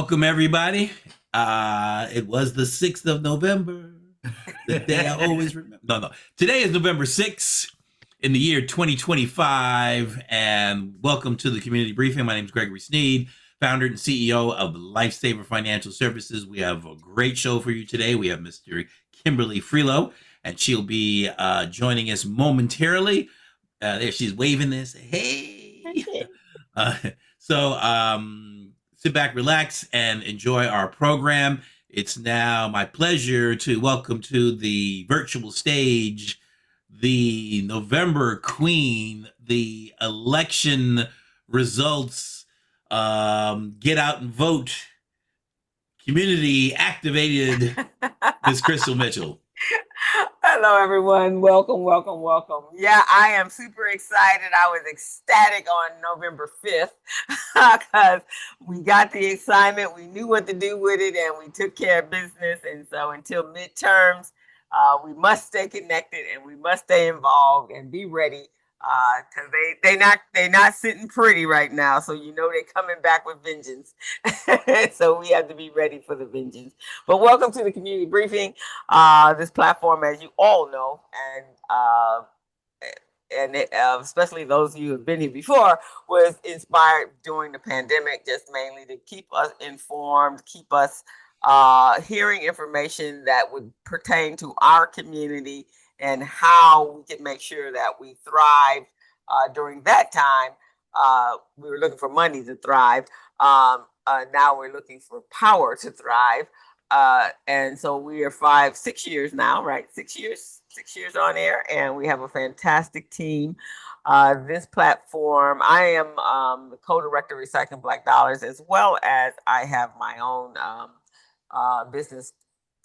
Welcome, everybody. It was the 6th of November, the day I always remember. No. Today is November 6th in the year 2025. And welcome to the community briefing. My name is Gregory Sneed, founder and CEO of Lifesaver Financial Services. We have a great show for you today. We have Mr. Kimberly Frelow, and she'll be joining us momentarily. There she's waving this. Hey. Uh, so sit back, relax, and enjoy our program. It's now my pleasure to welcome to the virtual stage the November Queen, the election results, get out and vote, community activated Miss Crystal Mitchell. Hello, everyone. Welcome, welcome, welcome. Yeah, I am super excited. I was ecstatic on November 5th because we got the assignment. We knew what to do with it and we took care of business. And so until midterms, we must stay connected and we must stay involved and be ready because they not sitting pretty right now. So they're coming back with vengeance. So we have to be ready for the vengeance. But welcome to the community briefing. This platform, as you all know, especially those of you who have been here before, was inspired during the pandemic, just mainly to keep us informed, keep us hearing information that would pertain to our community and how we can make sure that we thrive during that time. We were looking for money to thrive. Now we're looking for power to thrive. And so we are 6 years now, right? 6 years on air, and we have a fantastic team. This platform, I am the co-director of Recycling Black Dollars, as well as I have my own business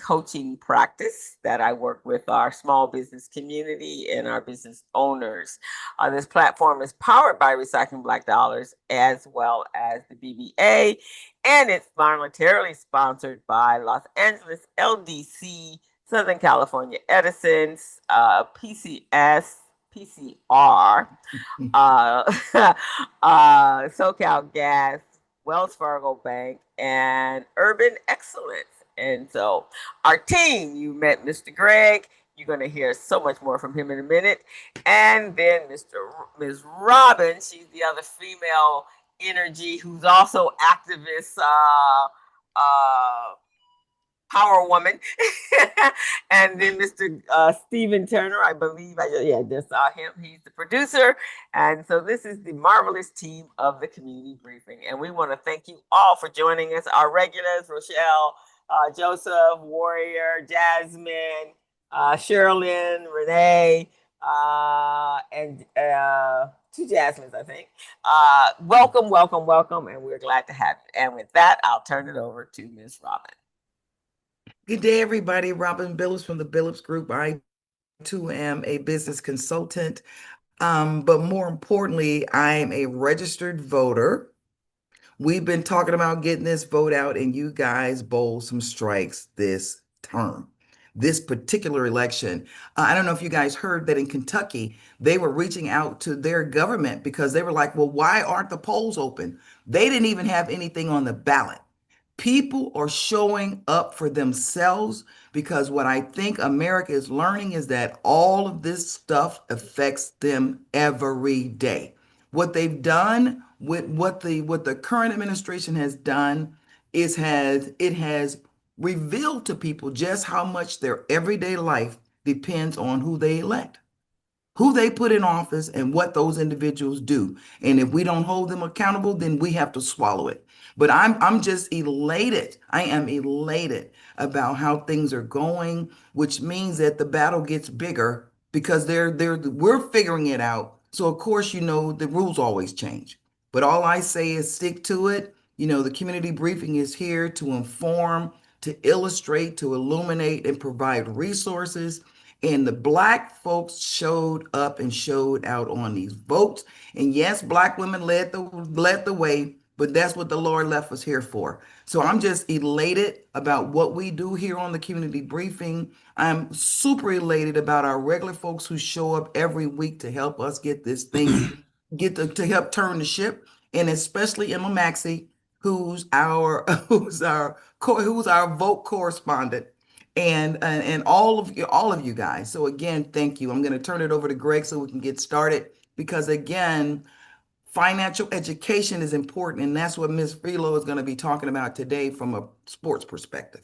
coaching practice that I work with our small business community and our business owners. This platform is powered by Recycling Black Dollars as well as the BBA, and it's monetarily sponsored by Los Angeles LDC, Southern California Edison's, PCS, PCR, SoCal Gas, Wells Fargo Bank, and Urban Excellence. And so our team, you met Mr. Greg. You're going to hear so much more from him in a minute. And then Ms. Robin, she's the other female energy who's also activist, power woman. And then Mr. Stephen Turner, I believe, I just saw him. He's the producer. And so this is the marvelous team of the community briefing. And we want to thank you all for joining us. Our regulars, Rochelle, Joseph, Warrior, Jasmine, Sherilyn, Renee, and two Jasmines, I think. Welcome, welcome, welcome, and we're glad to have you. And with that, I'll turn it over to Ms. Robin. Good day, everybody. Robin Billups from the Billups Group. I, too, am a business consultant, but more importantly, I am a registered voter. We've been talking about getting this vote out, and you guys bowled some strikes this term, this particular election. I don't know if you guys heard that in Kentucky, they were reaching out to their government because they were like, well, why aren't the polls open? They didn't even have anything on the ballot. People are showing up for themselves because what I think America is learning is that all of this stuff affects them every day. What they've done with what the current administration has done is it has revealed to people just how much their everyday life depends on who they elect, who they put in office, and what those individuals do. And if we don't hold them accountable, then we have to swallow it. But I'm just elated. I am elated about how things are going, which means that the battle gets bigger because we're figuring it out. So of course, the rules always change. But all I say is stick to it. The community briefing is here to inform, to illustrate, to illuminate, and provide resources. And the Black folks showed up and showed out on these votes. And yes, Black women led the way, but that's what the Lord left us here for. So I'm just elated about what we do here on the community briefing. I'm super elated about our regular folks who show up every week to help us get this thing, to help turn the ship. And especially Emma Maxey, who's our who's our vote correspondent, and all of you guys. So again, thank you. I'm going to turn it over to Greg so we can get started because again, financial education is important, and that's what Ms. Frelow is going to be talking about today from a sports perspective.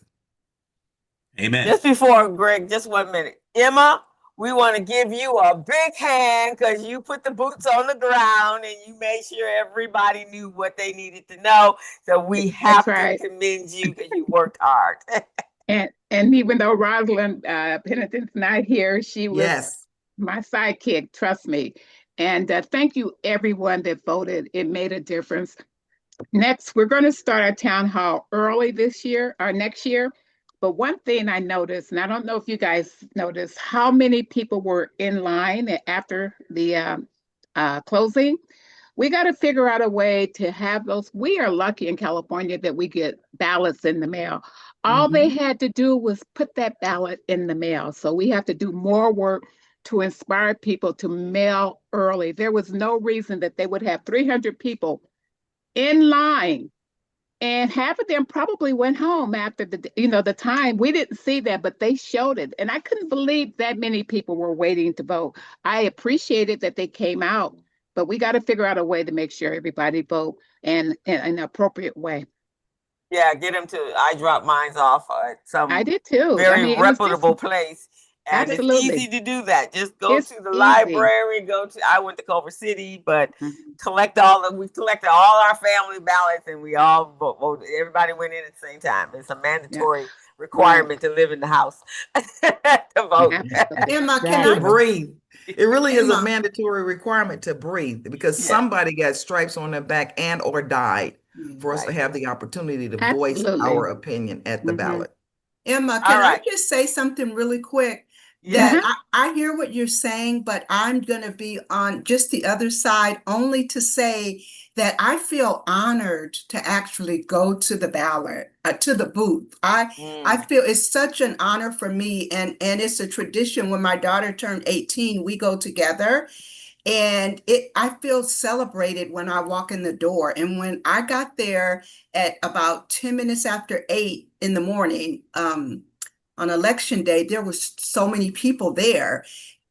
Amen. Just before Greg, just 1 minute. Emma, we want to give you a big hand because you put the boots on the ground and you made sure everybody knew what they needed to know. So we have to commend you because you worked hard. And even though Rosalind Pennington's not here, she was my sidekick, trust me. And thank you, everyone that voted. It made a difference. Next, we're going to start our town hall early this year or next year. But one thing I noticed, and I don't know if you guys noticed, how many people were in line after the closing. We got to figure out a way to have those. We are lucky in California that we get ballots in the mail. All they had to do was put that ballot in the mail. So we have to do more work to inspire people to mail early. There was no reason that they would have 300 people in line, and half of them probably went home after the time. We didn't see that, but they showed it. And I couldn't believe that many people were waiting to vote. I appreciated that they came out, but we got to figure out a way to make sure everybody vote in an appropriate way. Yeah, get them to, I dropped mine off at some I did too. very reputable place. And absolutely. It's easy to do that. Just go to the library, I went to Culver City, but we collected all our family ballots and we all voted. Everybody went in at the same time. It's a mandatory requirement to live in the house to vote. Emma, can I breathe? It really is a mandatory requirement to breathe because somebody got stripes on their back and or died for us to have the opportunity to voice our opinion at the ballot. Emma, can I just say something really quick? That I hear what you're saying, but I'm going to be on just the other side only to say that I feel honored to actually go to the ballot, to the booth. I feel it's such an honor for me, and it's a tradition. When my daughter turned 18, we go together, and I feel celebrated when I walk in the door. And when I got there at about 10 minutes after 8 in the morning, on election day, there was so many people there.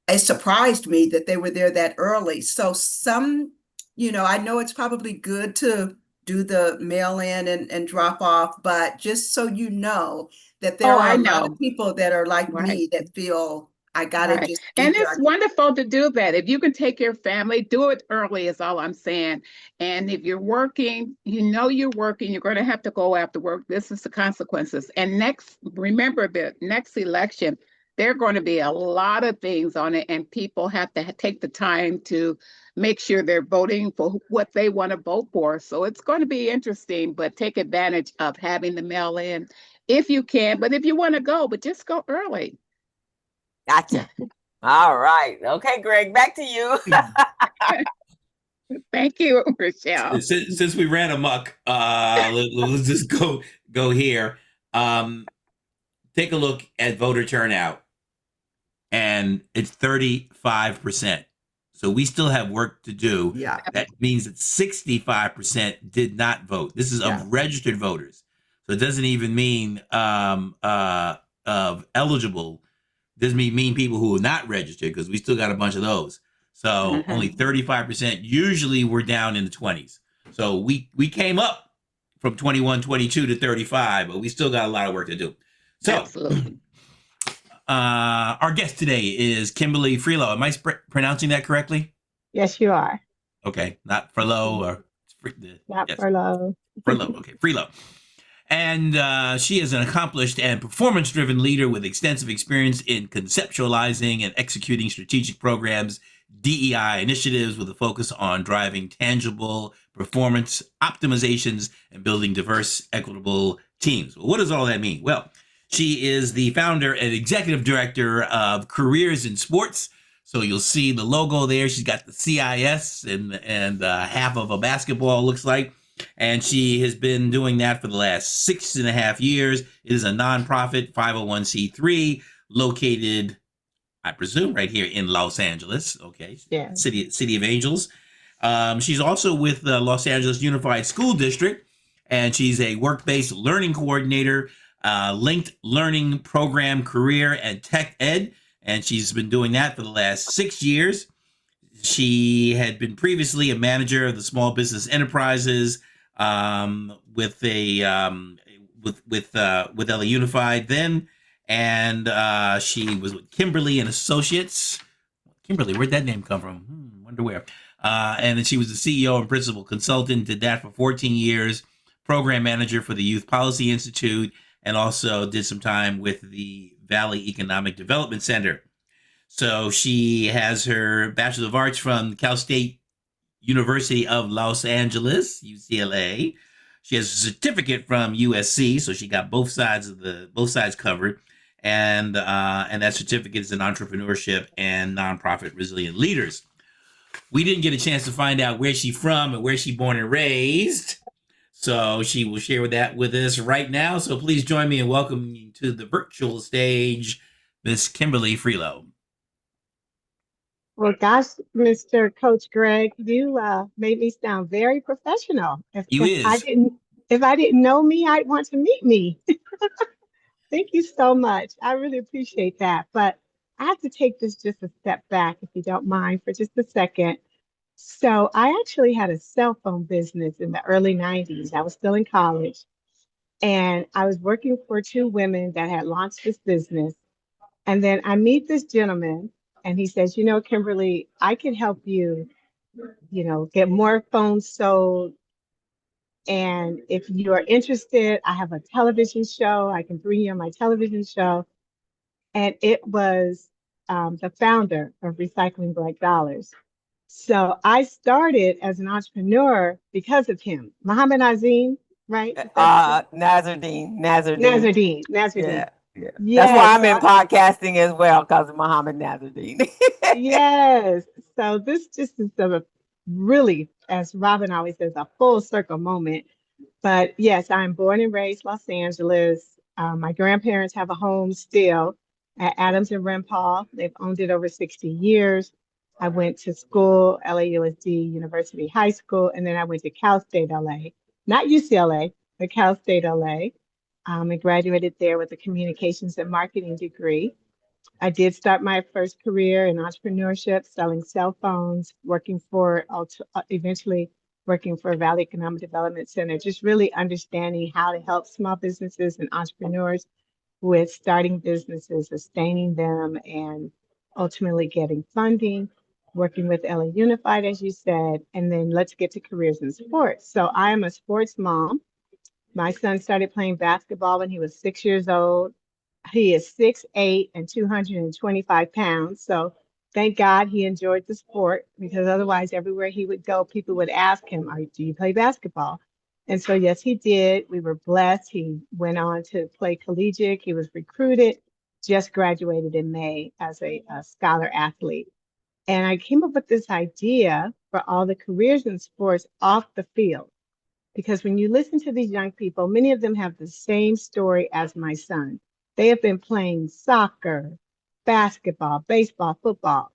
It surprised me that they were there that early. So I know it's probably good to do the mail in and drop off, but just so you know that there are a lot of people that are like me that feel I gotta just. And it's wonderful to do that. If you can take your family, do it early is all I'm saying. And if you're working, you're working, you're going to have to go after work. This is the consequences. And remember the next election, there are going to be a lot of things on it, and people have to take the time to make sure they're voting for what they want to vote for. So it's going to be interesting, but take advantage of having the mail in if you can. But if you want to go, but just go early. Gotcha. All right. Okay, Greg, back to you. Thank you, Rochelle. Since we ran amok, let's just go here. Take a look at voter turnout, and it's 35%. So we still have work to do. Yeah. That means that 65% did not vote. This is of registered voters. So it doesn't even mean of eligible. Doesn't mean people who are not registered, because we still got a bunch of those. So only 35%. Usually we're down in the 20s. So we came up from 21, 22 to 35, but we still got a lot of work to do. So absolutely. Our guest today is Kimberly Frelow. Am I pronouncing that correctly? Yes, you are. Okay, not Frelow or Frelow. Frelow. Okay, Frelow. And she is an accomplished and performance-driven leader with extensive experience in conceptualizing and executing strategic programs, DEI initiatives with a focus on driving tangible performance optimizations and building diverse, equitable teams. Well, what does all that mean? Well, she is the founder and executive director of Careers in Sports. So you'll see the logo there. She's got the CIS and half of a basketball, looks like. And she has been doing that for the last 6.5 years. It is a nonprofit 501c3 located, I presume, right here in Los Angeles. Okay. Yeah. City of Angels. She's also with the Los Angeles Unified School District and she's a work-based learning coordinator, linked learning program career and tech ed, and she's been doing that for the last 6 years. She had been previously a manager of the small business enterprises with LA Unified then, and she was with Kimberly and Associates. Kimberly, where'd that name come from? Wonder where. And then she was the CEO and principal consultant, did that for 14 years, program manager for the Youth Policy Institute, and also did some time with the Valley Economic Development Center. So she has her Bachelor of Arts from Cal State University of Los Angeles, UCLA. She has a certificate from USC, so she got both sides covered. And that certificate is in entrepreneurship and nonprofit resilient leaders. We didn't get a chance to find out where she's from and where she's born and raised. So she will share that with us right now. So please join me in welcoming to the virtual stage, Miss Kimberly Frelow. Well, gosh, Mr. Coach Greg, you made me sound very professional. If I didn't know me, I'd want to meet me. Thank you so much. I really appreciate that. But I have to take this just a step back, if you don't mind, for just a second. So I actually had a cell phone business in the early 90s. I was still in college, and I was working for two women that had launched this business. And then I meet this gentleman, and he says, you know, Kimberly, I can help you, get more phones sold. And if you are interested, I have a television show. I can bring you on my television show. And it was the founder of Recycling Black Dollars. So I started as an entrepreneur because of him. Muhammad Azim, right? Nazardine. Yeah. That's why I'm in podcasting as well, because of Muhammad Nazardine. Yes. So this just is a really, as Robin always says, a full circle moment. But yes, I'm born and raised Los Angeles. My grandparents have a home still at Adams and Rempal. They've owned it over 60 years. I went to school, LAUSD University High School, and then I went to Cal State LA, not UCLA, but Cal State LA. I graduated there with a communications and marketing degree. I did start my first career in entrepreneurship, selling cell phones, eventually working for Valley Economic Development Center, just really understanding how to help small businesses and entrepreneurs with starting businesses, sustaining them, and ultimately getting funding, working with LA Unified, as you said, and then let's get to careers in sports. So I am a sports mom. My son started playing basketball when he was 6 years old. He is 6'8" and 225 pounds. So thank God he enjoyed the sport, because otherwise everywhere he would go, people would ask him, do you play basketball? And so, yes, he did. We were blessed. He went on to play collegiate. He was recruited, just graduated in May as a scholar athlete. And I came up with this idea for all the careers in sports off the field. Because when you listen to these young people, many of them have the same story as my son. They have been playing soccer, basketball, baseball, football,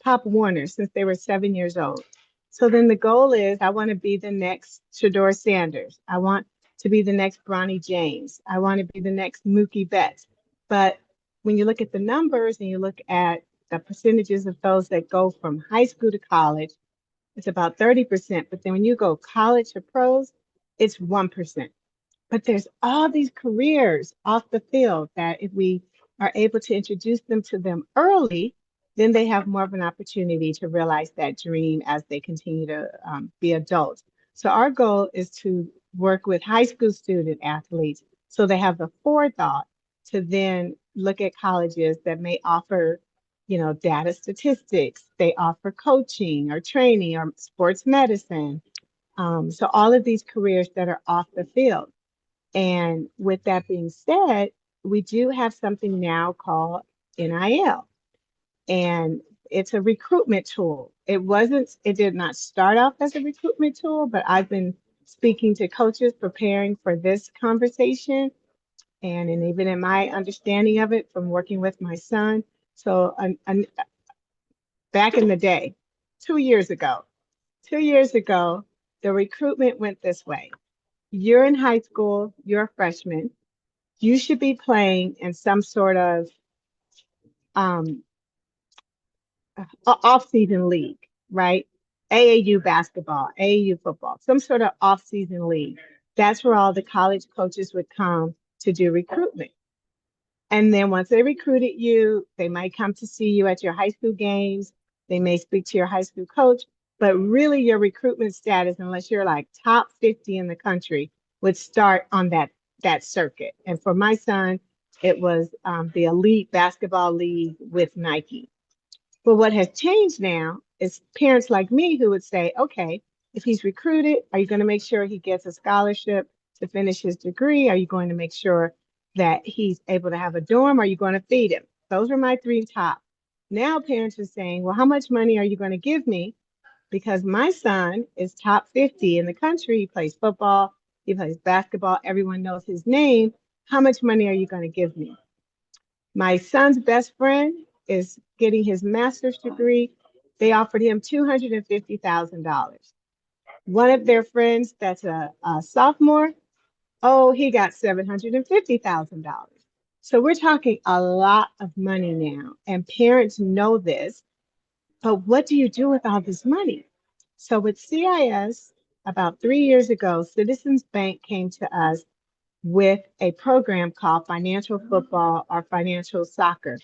Pop Warner since they were 7 years old. So then the goal is, I want to be the next Shador Sanders. I want to be the next Bronny James. I want to be the next Mookie Betts. But when you look at the numbers and you look at the percentages of those that go from high school to college, it's about 30%. But then when you go college to pros, it's 1%. But there's all these careers off the field that if we are able to introduce them to them early, then they have more of an opportunity to realize that dream as they continue to be adults. So our goal is to work with high school student athletes so they have the forethought to then look at colleges that may offer, data statistics, they offer coaching or training or sports medicine. So all of these careers that are off the field. And with that being said, we do have something now called NIL, and it's a recruitment tool. It did not start off as a recruitment tool, but I've been speaking to coaches preparing for this conversation. And even in my understanding of it from working with my son. So back in the day, 2 years ago, the recruitment went this way. you're in high school, you're a freshman, you should be playing in some sort of um, off-season league, right? AAU basketball, AAU football, some sort of off-season league. That's where all the college coaches would come to do recruitment. And then once they recruited you, they might come to see you at your high school games. They may speak to your high school coach, but really your recruitment status, unless you're like top 50 in the country, would start on that circuit. And for my son, it was the Elite Basketball League with Nike. But what has changed now is parents like me who would say, okay, if he's recruited, are you going to make sure he gets a scholarship to finish his degree? Are you going to make sure that he's able to have a dorm? Are you going to feed him? Those are my three top. Now parents are saying, well, how much money are you going to give me? Because my son is top 50 in the country. He plays football, he plays basketball. Everyone knows his name. How much money are you going to give me? My son's best friend is getting his master's degree. They offered him $250,000. One of their friends that's a sophomore, oh, he got $750,000. So we're talking a lot of money now, and parents know this. But what do you do with all this money? So with CIS, about 3 years ago, Citizens Bank came to us with a program called Financial Football or Financial Soccer.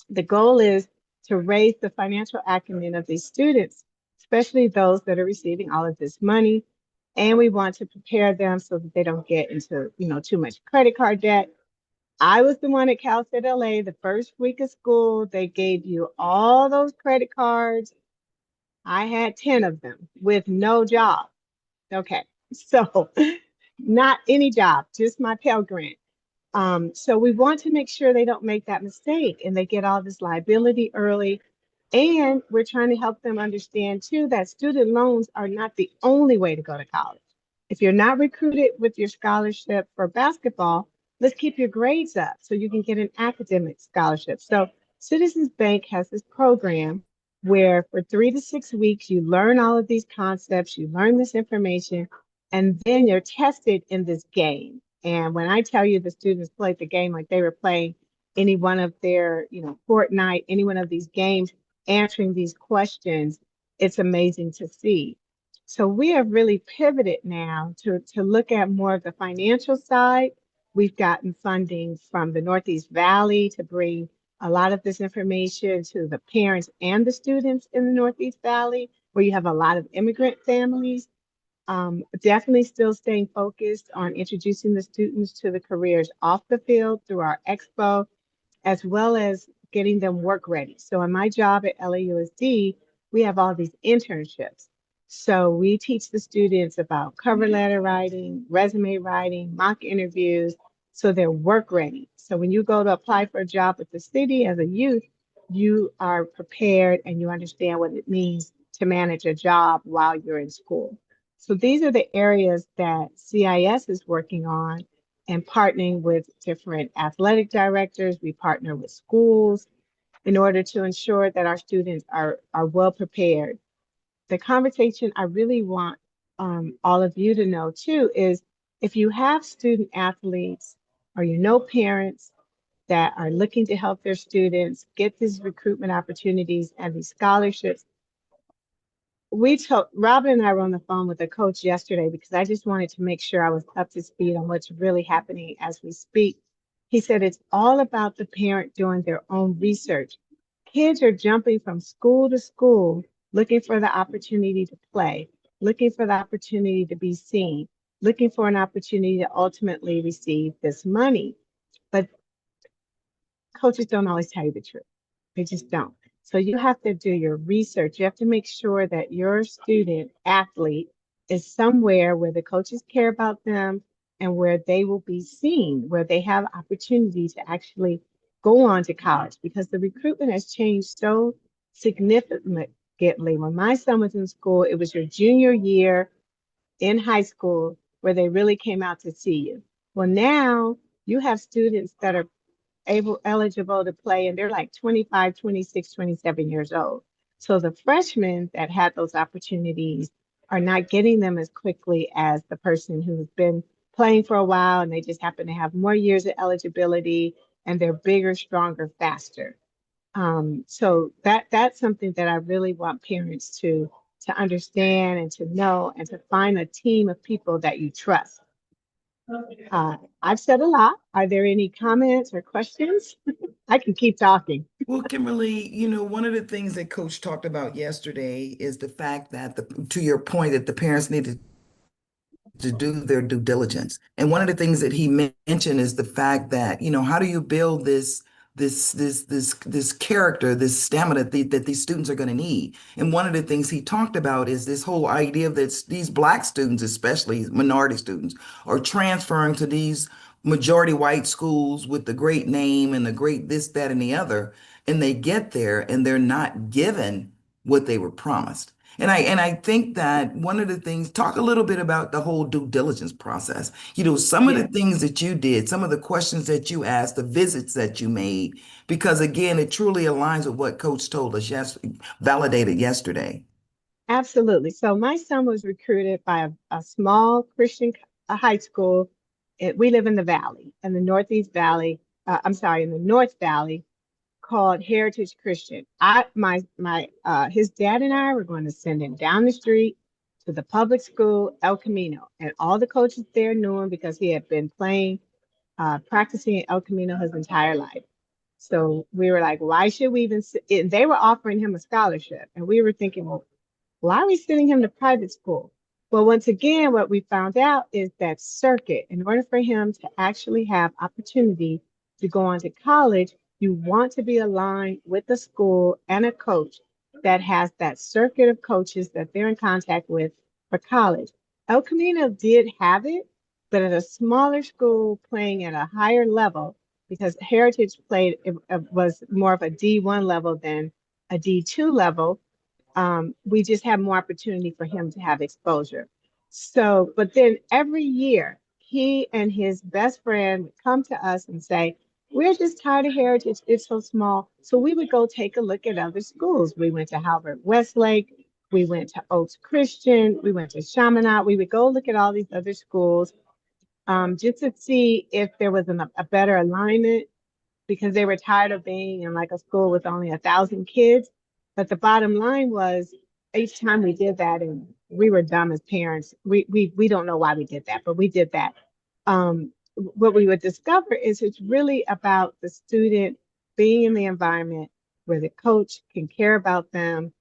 The goal is to raise the financial acumen of these students, especially those that are receiving all of this money. And we want to prepare them so that they don't get into, too much credit card debt. I was the one at Cal State LA the first week of school. They gave you all those credit cards. I had 10 of them with no job. Okay, so not any job, just my Pell Grant. So we want to make sure they don't make that mistake and they get all this liability early. And we're trying to help them understand too that student loans are not the only way to go to college. If you're not recruited with your scholarship for basketball, let's keep your grades up so you can get an academic scholarship. So Citizens Bank has this program where for 3 to 6 weeks, you learn all of these concepts, you learn this information, and then you're tested in this game. And when I tell you the students played the game like they were playing any one of their, Fortnite, any one of these games, answering these questions, it's amazing to see. So we have really pivoted now to look at more of the financial side. We've gotten funding from the Northeast Valley to bring a lot of this information to the parents and the students in the Northeast Valley, where you have a lot of immigrant families. Definitely still staying focused on introducing the students to the careers off the field through our expo, as well as getting them work ready. So in my job at LAUSD, we have all these internships. So we teach the students about cover letter writing, resume writing, mock interviews, so they're work ready. So when you go to apply for a job with the city as a youth, you are prepared and you understand what it means to manage a job while you're in school. So these are the areas that CIS is working on and partnering with different athletic directors. We partner with schools in order to ensure that our students are well prepared. The conversation I really want all of you to know too is if you have student athletes or parents that are looking to help their students get these recruitment opportunities and these scholarships, Robin and I were on the phone with a coach yesterday because I just wanted to make sure I was up to speed on what's really happening as we speak. He said it's all about the parent doing their own research. Kids are jumping from school to school, looking for the opportunity to play, looking for the opportunity to be seen, looking for an opportunity to ultimately receive this money. But coaches don't always tell you the truth. They just don't. So you have to do your research. You have to make sure that your student athlete is somewhere where the coaches care about them and where they will be seen, where they have opportunity to actually go on to college because the recruitment has changed so significantly. When my son was in school, it was your junior year in high school where they really came out to see you. Well, now you have students that are eligible to play and they're like 25, 26, 27 years old. So the freshmen that had those opportunities are not getting them as quickly as the person who's been playing for a while and they just happen to have more years of eligibility and they're bigger, stronger, faster. So that's something that I really want parents to understand and to know and to find a team of people that you trust. I've said a lot. Are there any comments or questions? I can keep talking. Well, Kimberly, one of the things that Coach talked about yesterday is the fact that to your point, that the parents need to do their due diligence. And one of the things that he mentioned is the fact that, how do you build this character, this stamina that these students are going to need? And one of the things he talked about is this whole idea that these Black students, especially minority students, are transferring to these majority white schools with the great name and the great this, that, and the other. And they get there and they're not given what they were promised. And I think that one of the things, talk a little bit about the whole due diligence process. Some of the things that you did, some of the questions that you asked, the visits that you made, because again, it truly aligns with what Coach told us, validated yesterday. Absolutely. So my son was recruited by a small Christian high school. We live in the Valley, in the Northeast Valley. I'm sorry, in the North Valley, called Heritage Christian. His dad and I were going to send him down the street to the public school, El Camino, and all the coaches there knew him because he had been practicing at El Camino his entire life. So we were like, why should we even? And they were offering him a scholarship, and we were thinking, well, why are we sending him to private school? Well, once again, what we found out is that circuit, in order for him to actually have opportunity to go on to college, you want to be aligned with a school and a coach that has that circuit of coaches that they're in contact with for college. El Camino did have it, but at a smaller school playing at a higher level, because Heritage was more of a D1 level than a D2 level. We just have more opportunity for him to have exposure. So, but then every year, he and his best friend would come to us and say, we're just tired of Heritage. It's so small. So we would go take a look at other schools. We went to Halbert Westlake. We went to Oaks Christian. We went to Chaminade. We would go look at all these other schools just to see if there was a better alignment, because they were tired of being in like a school with only 1,000 kids. But the bottom line was, each time we did that, and we were dumb as parents. We don't know why we did that, but we did that. What we would discover is it's really about the student being in the environment where the coach can care about them.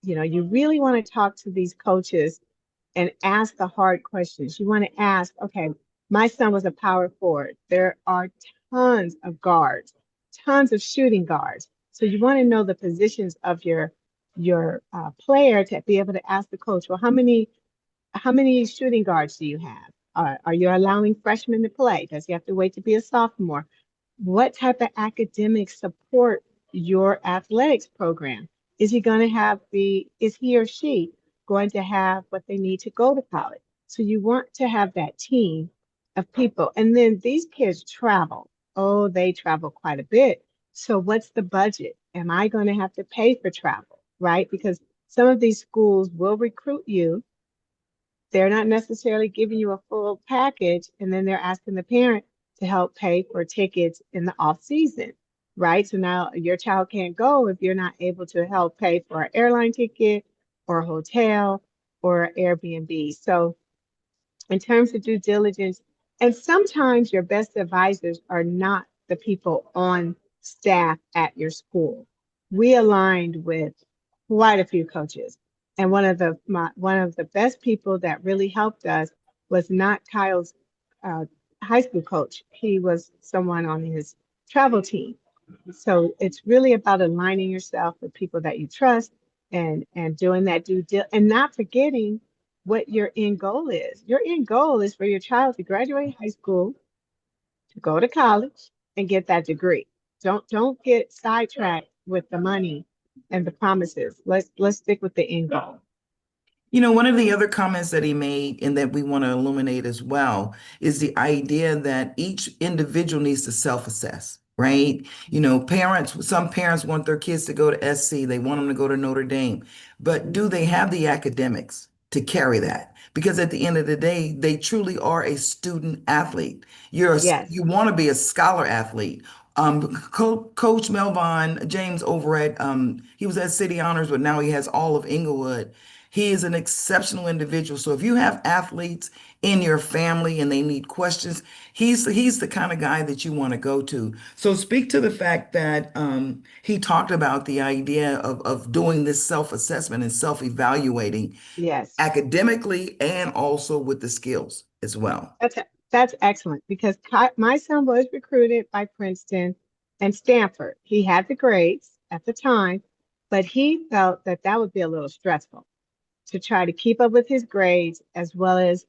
You really want to talk to these coaches and ask the hard questions. You want to ask, okay, my son was a power forward. There are tons of guards, tons of shooting guards. So you want to know the positions of your player to be able to ask the coach, well, how many shooting guards do you have? Are you allowing freshmen to play? Does he have to wait to be a sophomore? What type of academic support your athletics program? Is he or she going to have what they need to go to college? So you want to have that team of people. And then these kids travel. Oh, they travel quite a bit. So what's the budget? Am I going to have to pay for travel, right? Because some of these schools will recruit you. They're not necessarily giving you a full package, and then they're asking the parent to help pay for tickets in the off season, right? So now your child can't go if you're not able to help pay for an airline ticket or a hotel or Airbnb. So in terms of due diligence, and sometimes your best advisors are not the people on staff at your school. We aligned with quite a few coaches, and one of the best people that really helped us was not Kyle's uh, high school coach. He was someone on his travel team. So it's really about aligning yourself with people that you trust and doing that and not forgetting what your end goal is. Your end goal is for your child to graduate high school, to go to college, and get that degree. Don't get sidetracked with the money and the promises. Let's stick with the end goal. One of the other comments that he made and that we want to illuminate as well is the idea that each individual needs to self-assess, right? Some parents want their kids to go to SC, they want them to go to Notre Dame, but do they have the academics? to carry that, because at the end of the day, they truly are a student athlete. Yes. You want to be a scholar athlete. Coach Melvon James over at he was at City Honors, but now he has all of Inglewood. He is an exceptional individual. So if you have athletes in your family and they need questions, he's the kind of guy that you want to go to. So speak to the fact that he talked about the idea of doing this self-assessment and self-evaluating Yes. academically and also with the skills as well. That's excellent because my son was recruited by Princeton and Stanford. He had the grades at the time, but he felt that that would be a little stressful to try to keep up with his grades as well as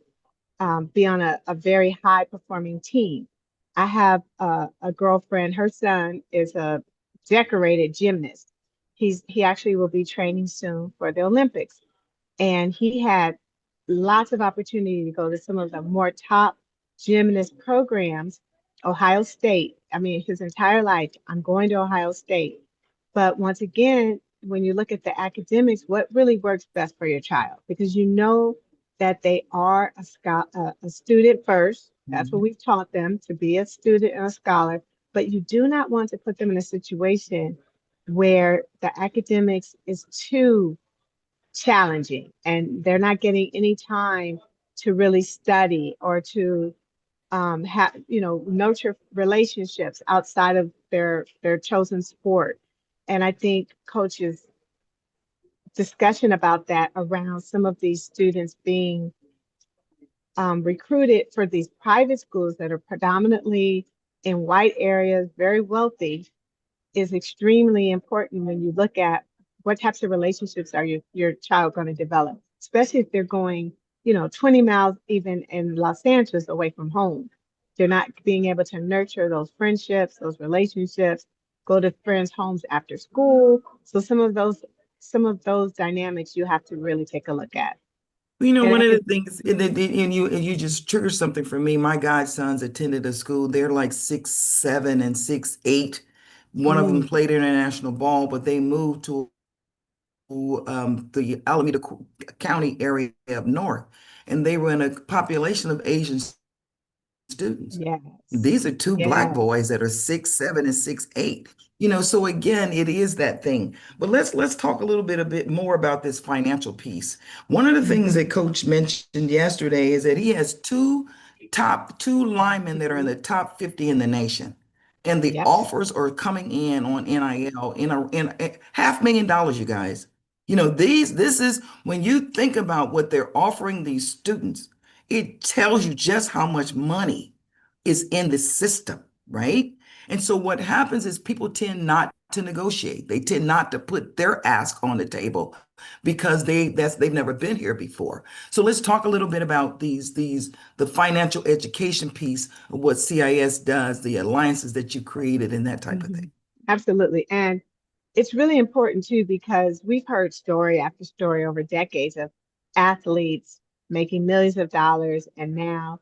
be on a very high performing team. I have a girlfriend, her son is a decorated gymnast. He actually will be training soon for the Olympics. And he had lots of opportunity to go to some of the more top gymnast programs. Ohio State, I mean, his entire life, I'm going to Ohio State. But once again, when you look at the academics, what really works best for your child? Because you know that they are a student first. That's what Mhm. we've taught them, to be a student and a scholar. But you do not want to put them in a situation where the academics is too challenging and they're not getting any time to really study or to have, nurture relationships outside of their chosen sport. And I think coaches discussion about that around some of these students being recruited for these private schools that are predominantly in white areas, very wealthy, is extremely important when you look at what types of relationships are your child going to develop, especially if they're going, 20 miles even in Los Angeles away from home. They're not being able to nurture those friendships, those relationships, go to friends' homes after school. So some of those dynamics you have to really take a look at. And One I of the think, things, and you just triggered something for me. My godsons attended a school. They're like 6'7" and 6'8". One of them mm, played international ball, but they moved to the Alameda County area up north, and they were in a population of Asian students. yes, These are two black yes. boys that are 6'7" and 6'8". So again, it is that thing. But let's talk a bit more about this financial piece. One of the things Mhm. that Coach mentioned yesterday is that he has two linemen that are in the top 50 in the nation. And the Yep. offers are coming in on NIL in $500,000, you guys. This is when you think about what they're offering these students, it tells you just how much money is in the system, right? And so what happens is people tend not to negotiate. They tend not to put their ask on the table because they've never been here before. So let's talk a little bit about the financial education piece of what CIS does, the alliances that you created and that type of thing. Mhm. Absolutely. And it's really important too, because we've heard story after story over decades of athletes making millions of dollars, and now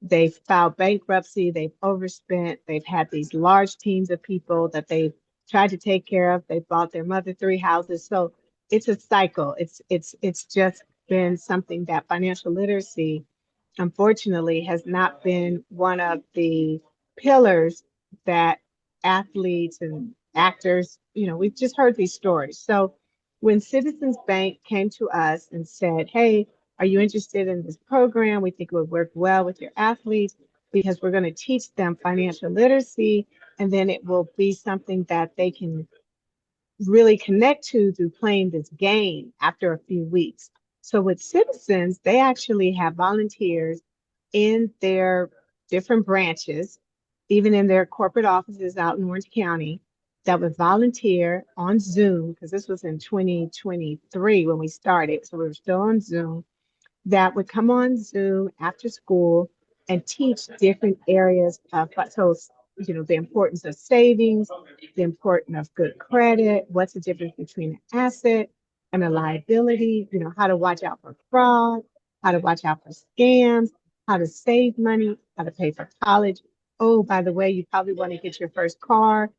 they've filed bankruptcy, they've overspent, they've had these large teams of people that they've tried to take care of, they bought their mother three houses. So it's a cycle. It's just been something that financial literacy, unfortunately, has not been one of the pillars that athletes and actors, we've just heard these stories. So when Citizens Bank came to us and said, hey, are you interested in this program? We think it would work well with your athletes because we're going to teach them financial literacy, and then it will be something that they can really connect to through playing this game after a few weeks. So with Citizens, they actually have volunteers in their different branches, even in their corporate offices out in Orange County, that would volunteer on Zoom, because this was in 2023 when we started. So we were still on Zoom, that would come on Zoom after school and teach different areas of, so, the importance of savings, the importance of good credit, what's the difference between an asset and a liability, how to watch out for fraud, how to watch out for scams, how to save money, how to pay for college. Oh, by the way, you probably want to get your first car.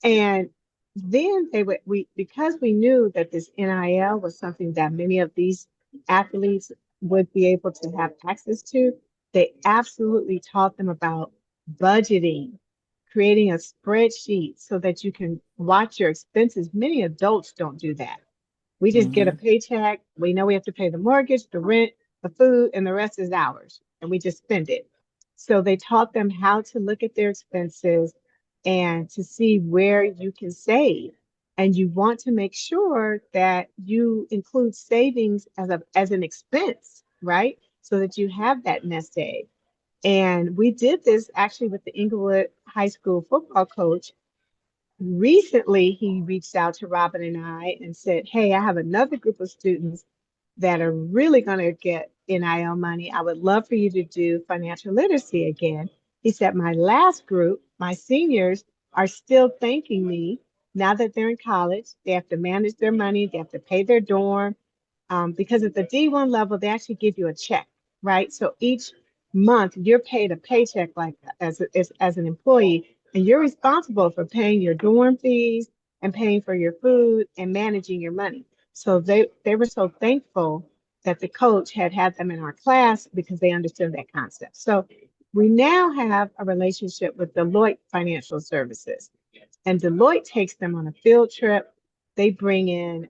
And then we because we knew that this NIL was something that many of these athletes would be able to have access to. They absolutely taught them about budgeting, creating a spreadsheet so that you can watch your expenses. Many adults don't do that. We just get a paycheck. We know we have to pay the mortgage, the rent, the food, and the rest is ours. And we just spend it. So they taught them how to look at their expenses and to see where you can save. And you want to make sure that you include savings as an expense, right? So that you have that nest egg. And we did this actually with the Inglewood High School football coach. Recently, he reached out to Robin and I and said, "Hey, I have another group of students that are really going to get NIL money. I would love for you to do financial literacy again." He said, "My last group, my seniors, are still thanking me now that they're in college. They have to manage their money, they have to pay their dorm, because at the D1 level, they actually give you a check, right? So each month you're paid a paycheck like as an employee, and you're responsible for paying your dorm fees and paying for your food and managing your money. So they were so thankful that the coach had them in our class because they understood that concept. So we now have a relationship with Deloitte Financial Services, and Deloitte takes them on a field trip. They bring in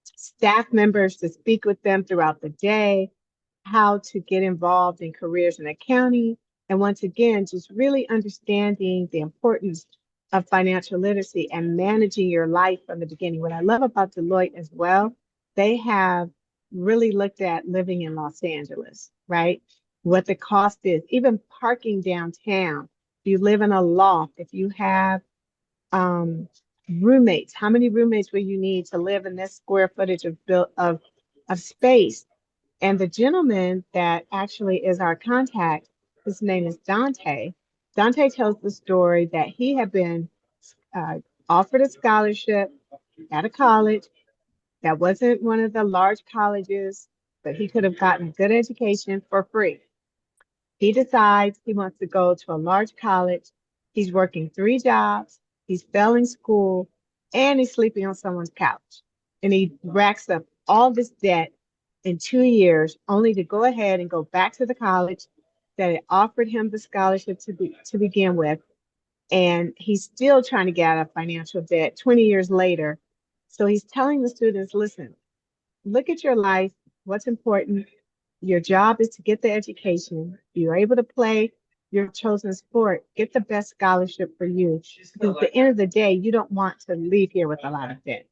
staff members to speak with them throughout the day, how to get involved in careers in accounting. And once again, just really understanding the importance of financial literacy and managing your life from the beginning. What I love about Deloitte as well, they have really looked at living in Los Angeles, right? What the cost is, even parking downtown. If you live in a loft, if you have um, roommates. How many roommates will you need to live in this square footage of space? And the gentleman that actually is our contact, his name is Dante. Dante tells the story that he had been uh, offered a scholarship at a college that wasn't one of the large colleges, but he could have gotten a good education for free. He decides he wants to go to a large college. He's working 3 jobs. He's failing school, and he's sleeping on someone's couch. And he racks up all this debt in 2 years, only to go ahead and go back to the college that had offered him the scholarship to begin with. And he's still trying to get out of financial debt 20 years later. So he's telling the students, listen, look at your life, what's important. Your job is to get the education. You're able to play your chosen sport, get the best scholarship for you. Because at the end of the day, you don't want to leave here with a lot of debt.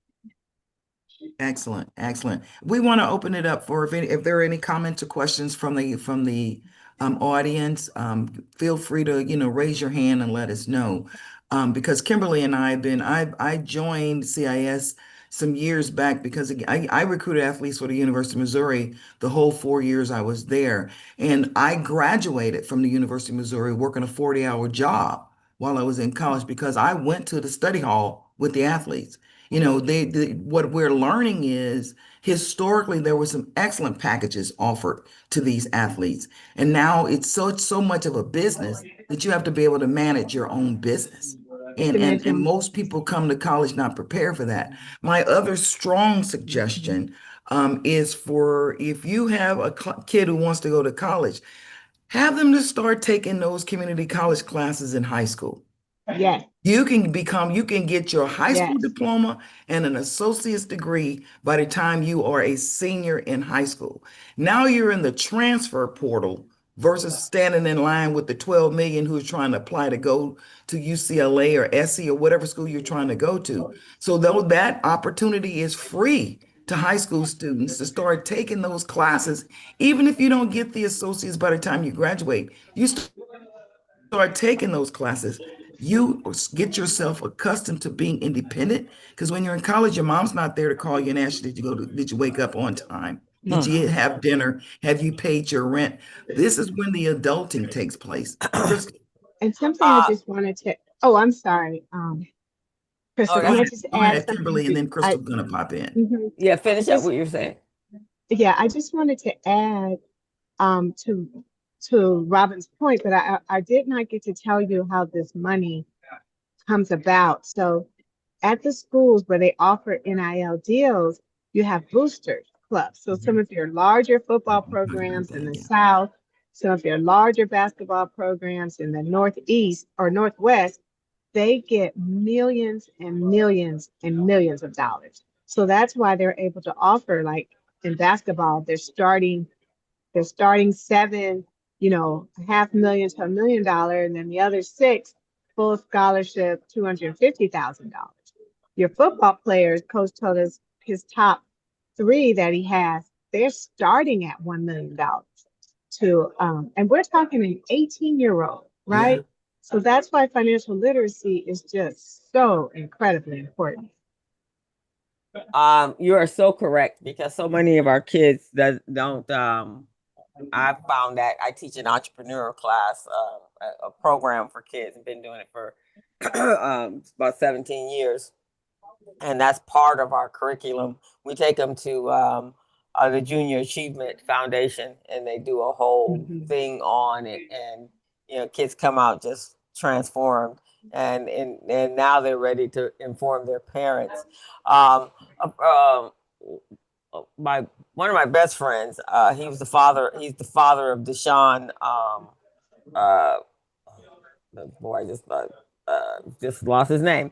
Excellent, excellent. We want to open it up for if there are any comments or questions from the audience. Feel free to raise your hand and let us know. Because Kimberly and I joined CIS some years back because I recruited athletes for the University of Missouri the whole 4 years I was there, and I graduated from the University of Missouri working a 40-hour job while I was in college because I went to the study hall with the athletes. What we're learning is historically there were some excellent packages offered to these athletes. And now it's so much of a business that you have to be able to manage your own business. And most people come to college not prepared for that. My other strong suggestion is for if you have a kid who wants to go to college, have them to start taking those community college classes in high school. Yes. You can get your high school Yes. diploma and an associate's degree by the time you are a senior in high school. Now you're in the transfer portal versus standing in line with the 12 million who's trying to apply to go to UCLA or SC or whatever school you're trying to go to. So though that opportunity is free to high school students to start taking those classes, even if you don't get the associates by the time you graduate, you start taking those classes, you get yourself accustomed to being independent. Because when you're in college, your mom's not there to call you and ask you, did you wake up on time? Did you have dinner? Have you paid your rent? This is when the adulting takes place. Crystal, And something I just wanted to, oh, I'm sorry. Crystal, Oh, can I that's just go add ahead, something? Kimberly, and then Crystal's gonna pop in. yeah. I Finish up what you're saying. I just wanted to add to Robin's point, but I did not get to tell you how this money comes about. So at the schools where they offer NIL deals, you have boosters clubs. So some of your larger football programs in the South, some of your larger basketball programs in the Northeast or Northwest, they get millions and millions and millions of dollars. So that's why they're able to offer, like in basketball, they're starting seven, $500,000 to $1 million, and then the other six, full scholarship, $250,000. Your football players, coach told us his top three that he has, they're starting at $1 million and we're talking an 18-year-old, right? Yeah. So that's why financial literacy is just so incredibly important. You are so correct, because so many of our kids that don't I found that I teach an entrepreneur class, a program for kids. I've been doing it for about 17 years. And that's part of our curriculum. We take them to the Junior Achievement Foundation, and they do a whole thing on it. And, kids come out just transformed. And now they're ready to inform their parents. Um, uh, one of my best friends, he's the father of Deshaun. Uh, Boy, I just lost his name.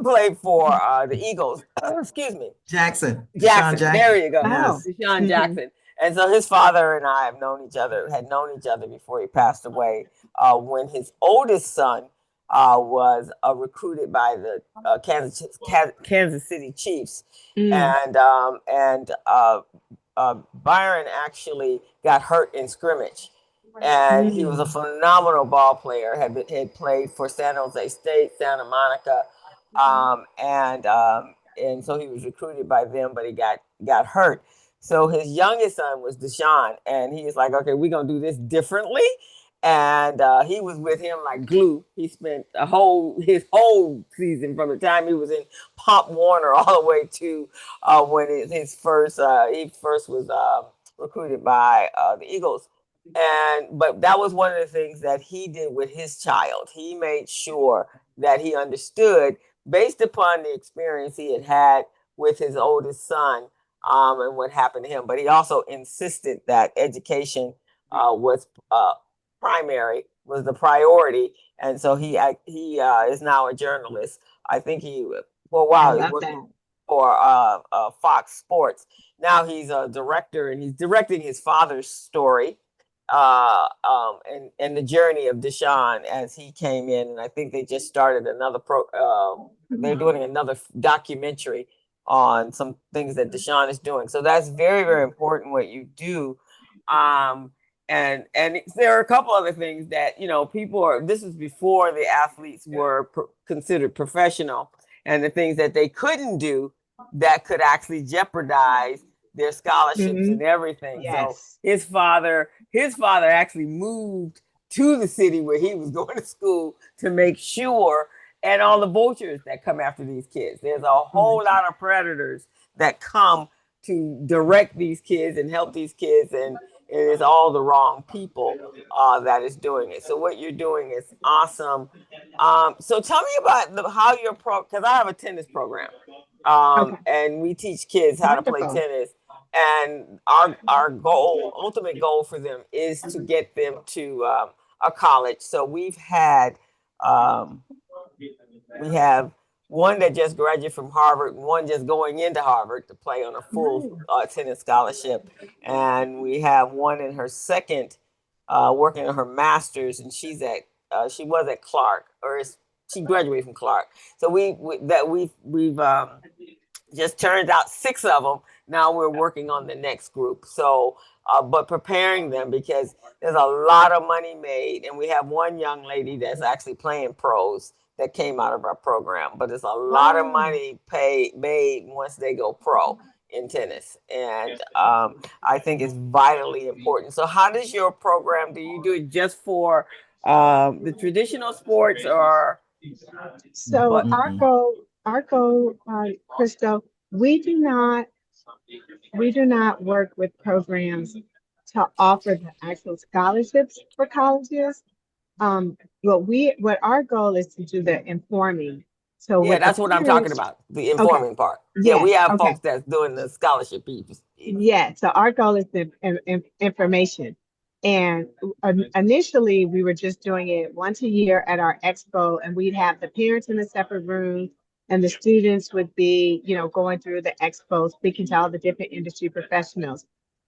Played for the Eagles. Excuse me. Jackson. There you go. Wow. Deshaun Jackson. And so his father and I had known each other before he passed away. When his oldest son was recruited by the Kansas City Chiefs, and Byron actually got hurt in scrimmage. And he was a phenomenal ball player. Had played for San Jose State, Santa Monica, and so he was recruited by them, but he got hurt. So his youngest son was Deshaun, and he was like, "Okay, we're gonna do this differently." And he was with him like glue. He spent his whole season, from the time he was in Pop Warner all the way to when he first was recruited by the Eagles. But that was one of the things that he did with his child. He made sure that he understood, based upon the experience he had with his oldest son, and what happened to him. But he also insisted that education was primary, was the priority. And so he is now a journalist. I think for a while he worked for Fox Sports. Now he's a director, and he's directing his father's story, and the journey of Deshaun as he came in. And I think they just started another they're doing another documentary on some things that Deshaun is doing. So that's very, very important what you do. And there are a couple other things that, this is before the athletes were considered professional, and the things that they couldn't do that could actually jeopardize their scholarships and everything. Yes. So his father actually moved to the city where he was going to school to make sure, and all the vultures that come after these kids. There's a whole lot of predators that come to direct these kids and help these kids, and it is all the wrong people that is doing it. So what you're doing is awesome. So tell me about how your because I have a tennis program, and we teach kids how to play tennis. And our ultimate goal for them is to get them to a college. So we have one that just graduated from Harvard, and one just going into Harvard to play on a full tennis scholarship. And we have one in her second, working on her master's, and she was at Clark, she graduated from Clark. So we've just turned out 6 of them. Now we're working on the next group. So, but preparing them, because there's a lot of money made. And we have one young lady that's actually playing pros that came out of our program. But there's a lot of money made once they go pro in tennis. And I think it's vitally important. So how does your program, do you do it just for the traditional sports, or? So our goal, Crystal, we do not work with programs to offer the actual scholarships for colleges. What our goal is to do the informing. So Yeah, with the that's what I'm talking parents, about, the informing part. Yeah, yes, we have okay. folks that's doing the scholarship piece. Yeah, so our goal is the information. And initially, we were just doing it once a year at our expo, and we'd have the parents in a separate room, and the students would be, you know, going through the expo, speaking to all the different industry professionals.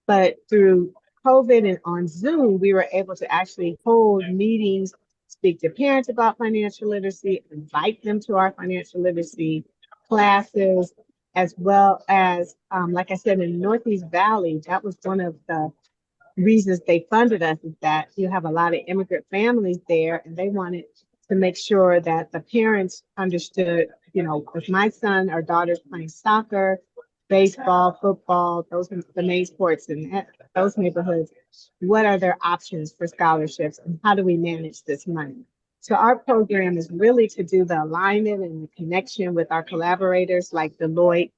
But through COVID and on Zoom, we were able to actually hold meetings, speak to parents about financial literacy, invite them to our financial literacy classes, as well as, like I said, in the Northeast Valley, that was one of the reasons they funded us, is that you have a lot of immigrant families there, and they wanted to make sure that the parents understood, you know, if my son or daughter's playing soccer, baseball, football, those are the main sports in those neighborhoods, what are their options for scholarships, and how do we manage this money? So our program is really to do the alignment and the connection with our collaborators like Deloitte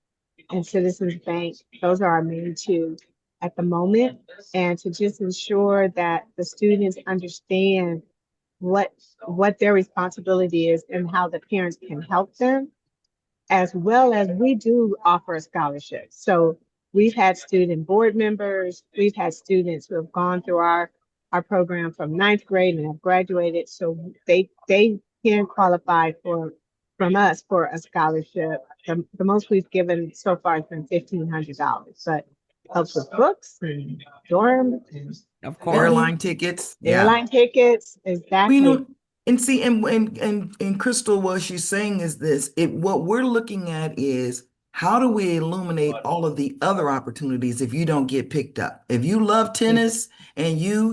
and Citizens Bank. Those are our main two at the moment. And to just ensure that the students understand what their responsibility is and how the parents can help them, as well as we do offer a scholarship. So we've had student board members, we've had students who have gone through our program from ninth grade and have graduated. So they can qualify from us for a scholarship. The most we've given so far has been $1,500, but helps with books and dorm and Of course. Airline tickets. airline tickets. Well, Exactly. you know, and see, and Crystal, what she's saying is this: what we're looking at is how do we illuminate all of the other opportunities if you don't get picked up? If you love tennis and you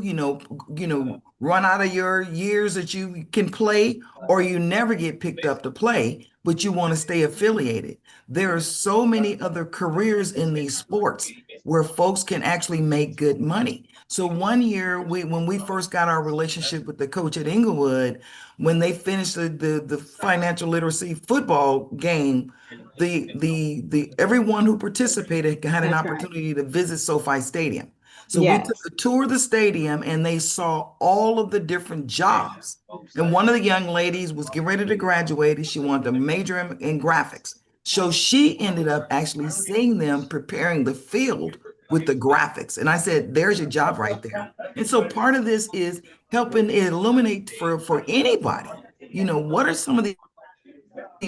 run out of your years that you can play, or you never get picked up to play, but you want to stay affiliated. There are so many other careers in these sports where folks can actually make good money. So one year, when we first got our relationship with the coach at Inglewood, when they finished the financial literacy football game, the everyone who participated had an That's right. opportunity to visit SoFi Stadium. So we took Yes. a tour of the stadium, and they saw all of the different jobs. And one of the young ladies was getting ready to graduate, and she wanted to major in graphics. So she ended up actually seeing them preparing the field with the graphics. And I said, there's your job right there. And so part of this is helping illuminate for anybody, what are some of the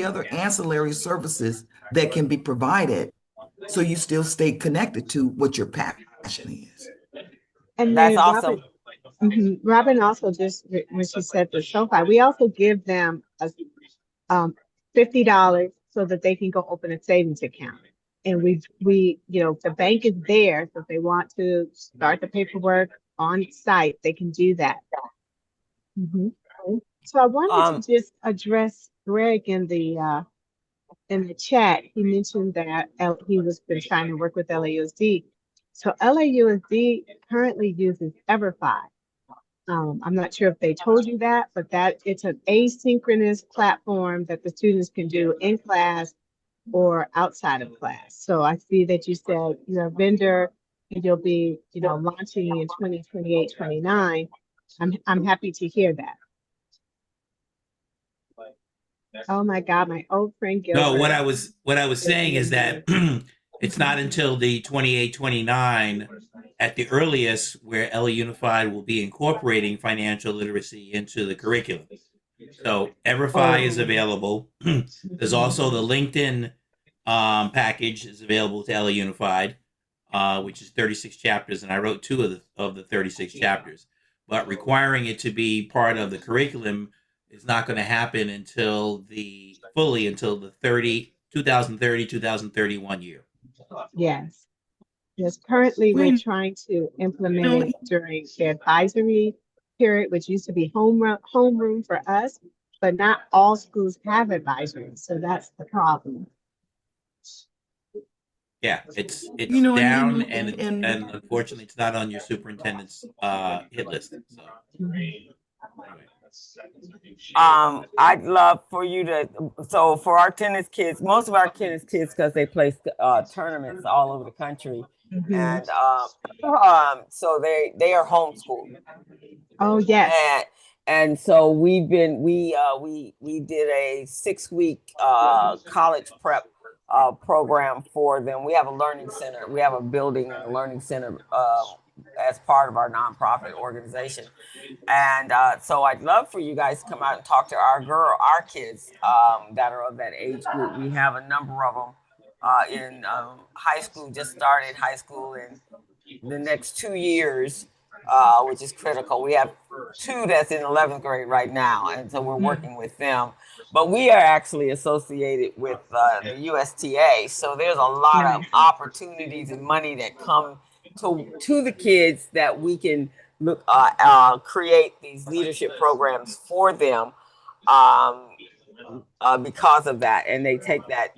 other ancillary services that can be provided so you still stay connected to what your passion is. And That's then awesome. Robin also just, when she said the SoFi, we also give them $50 so that they can go open a savings account. And the bank is there, so if they want to start the paperwork on site, they can do that. So I wanted to just address Greg in the chat. He mentioned that he was been trying to work with LAUSD. So LAUSD currently uses EverFi. I'm not sure if they told you that, but it's an asynchronous platform that the students can do in class or outside of class. So I see that you said you're a vendor and you'll be, launching in 2028, 29. I'm happy to hear that. Oh my God, my old friend Gilbert. No, what I was saying is that it's not until the 28, 29 at the earliest where LA Unified will be incorporating financial literacy into the curriculum. So EverFi is available. There's also the LinkedIn package is available to LA Unified, which is 36 chapters, and I wrote two of the 36 chapters. But requiring it to be part of the curriculum is not going to happen until the 2031 year. Yes. Yes, currently we're trying to implement it during the advisory period, which used to be homeroom for us, but not all schools have advisory, so that's the problem. Yeah, it's down, and unfortunately, it's not on your superintendent's hit list. So. I'd love for you to. So for our tennis kids, most of our tennis kids, because they play tournaments all over the country, and so they are homeschooled. Oh yes. and so we did a 6-week college prep program for them. We have a learning center. We have a building and a learning center as part of our nonprofit organization. And so I'd love for you guys to come out and talk to our kids that are of that age group. We have a number of them in high school, just started high school in the next 2 years, which is critical. We have 2 that's in 11th grade right now, and so we're working with them. But we are actually associated with the USTA, so there's a lot of opportunities and money that come to the kids that we can create these leadership programs for them. Because of that, and they take that.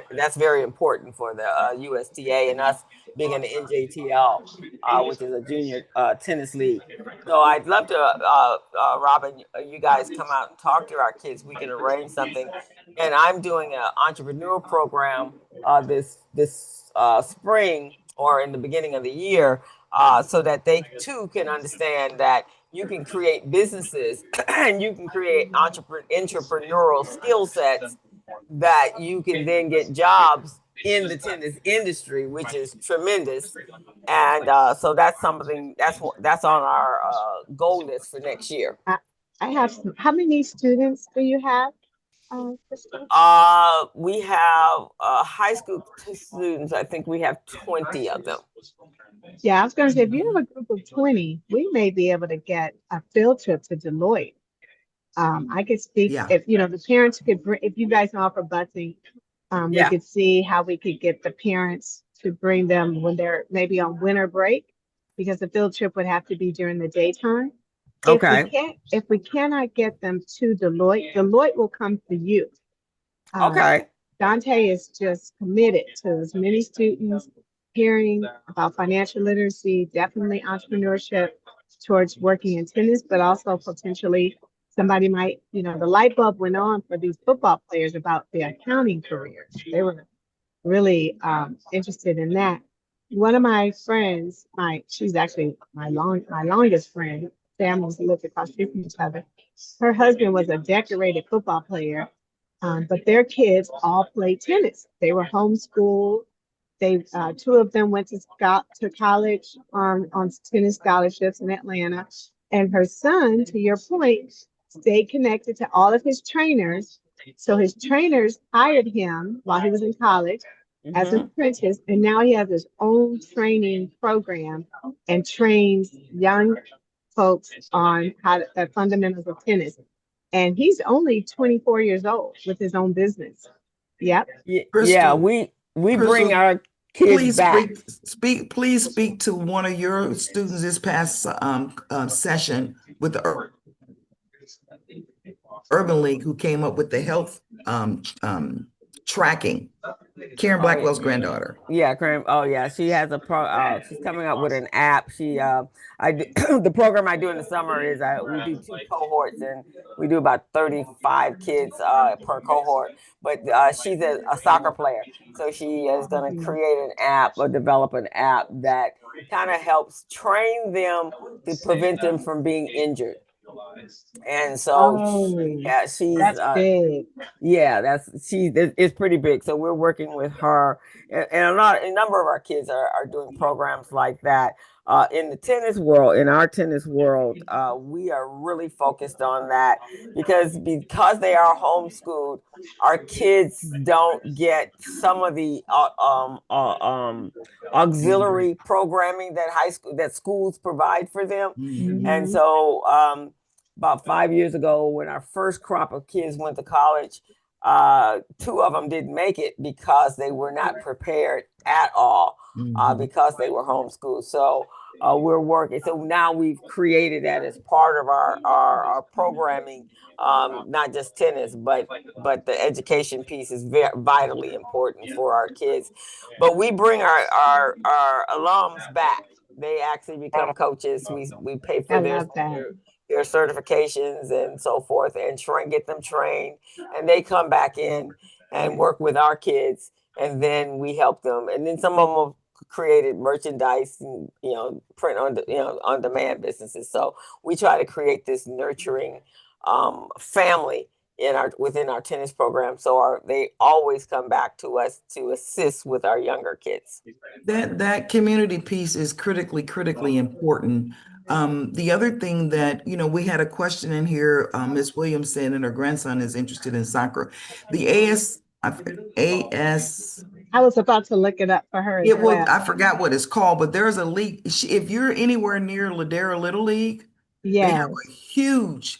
That's very important for the USTA and us being in the NJTL, which is a junior tennis league. So I'd love to, Robin, you guys come out and talk to our kids. We can arrange something. And I'm doing an entrepreneur program this spring or in the beginning of the year, so that they too can understand that you can create businesses and you can create entrepreneurial skill sets that you can then get jobs in the tennis industry, which is tremendous. And so that's something that's on our goal list for next year. I have some. How many students do you have? We have high school students. I think we have 20 of them. Yeah, I was going to say, if you have a group of 20, we may be able to get a field trip to Deloitte. I could speak if the parents could bring, if you guys offer busing, we could see how we could get the parents to bring them when they're maybe on winter break, because the field trip would have to be during the daytime. Okay. If we cannot get them to Deloitte will come to you. Okay. Dante is just committed to as many students hearing about financial literacy, definitely entrepreneurship towards working in tennis, but also potentially somebody might, the light bulb went on for these football players about their accounting careers. They were really interested in that. One of my friends, she's actually my longest friend, families lived across the street from each other. Her husband was a decorated football player, but their kids all played tennis. They were homeschooled. They 2 of them went to college on tennis scholarships in Atlanta, and her son, to your point, stayed connected to all of his trainers. So his trainers hired him while he was in college as an apprentice, and now he has his own training program and trains young folks on the fundamentals of tennis. And he's only 24 years old with his own business. Yep. Yeah, we bring our kids back. Please speak to one of your students this past session with the Urban League, who came up with the health tracking. Karen Blackwell's granddaughter. Yeah, Karen. Oh, yeah. She has she's coming up with an app. The program I do in the summer is we do 2 cohorts, and we do about 35 kids per cohort. But she's a soccer player, so she is going to create an app or develop an app that kind of helps train them to prevent them from being injured. And so, yeah, she's big. Yeah, it's pretty big. So we're working with her, and a number of our kids are doing programs like that. In the tennis world, in our tennis world, we are really focused on that because they are homeschooled, our kids don't get some of the auxiliary programming that schools provide for them. And so about 5 years ago, when our first crop of kids went to college, 2 of them didn't make it because they were not prepared at all, because they were homeschooled. So we're working. So now we've created that as part of our programming, not just tennis, but the education piece is vitally important for our kids. But we bring our alums back. They actually become coaches. We pay for their certifications and so forth, and get them trained, and they come back in and work with our kids, and then we help them, and then some of them will created merchandise and, print on, on demand businesses. So we try to create this nurturing family within our tennis program. So they always come back to us to assist with our younger kids. That community piece is critically important. The other thing that, we had a question in here, Ms. Williams said, and her grandson is interested in soccer. The AS. I was about to look it up for her as well. I forgot what it's called, but there's a league. If you're anywhere near Ladera Little League, they have a huge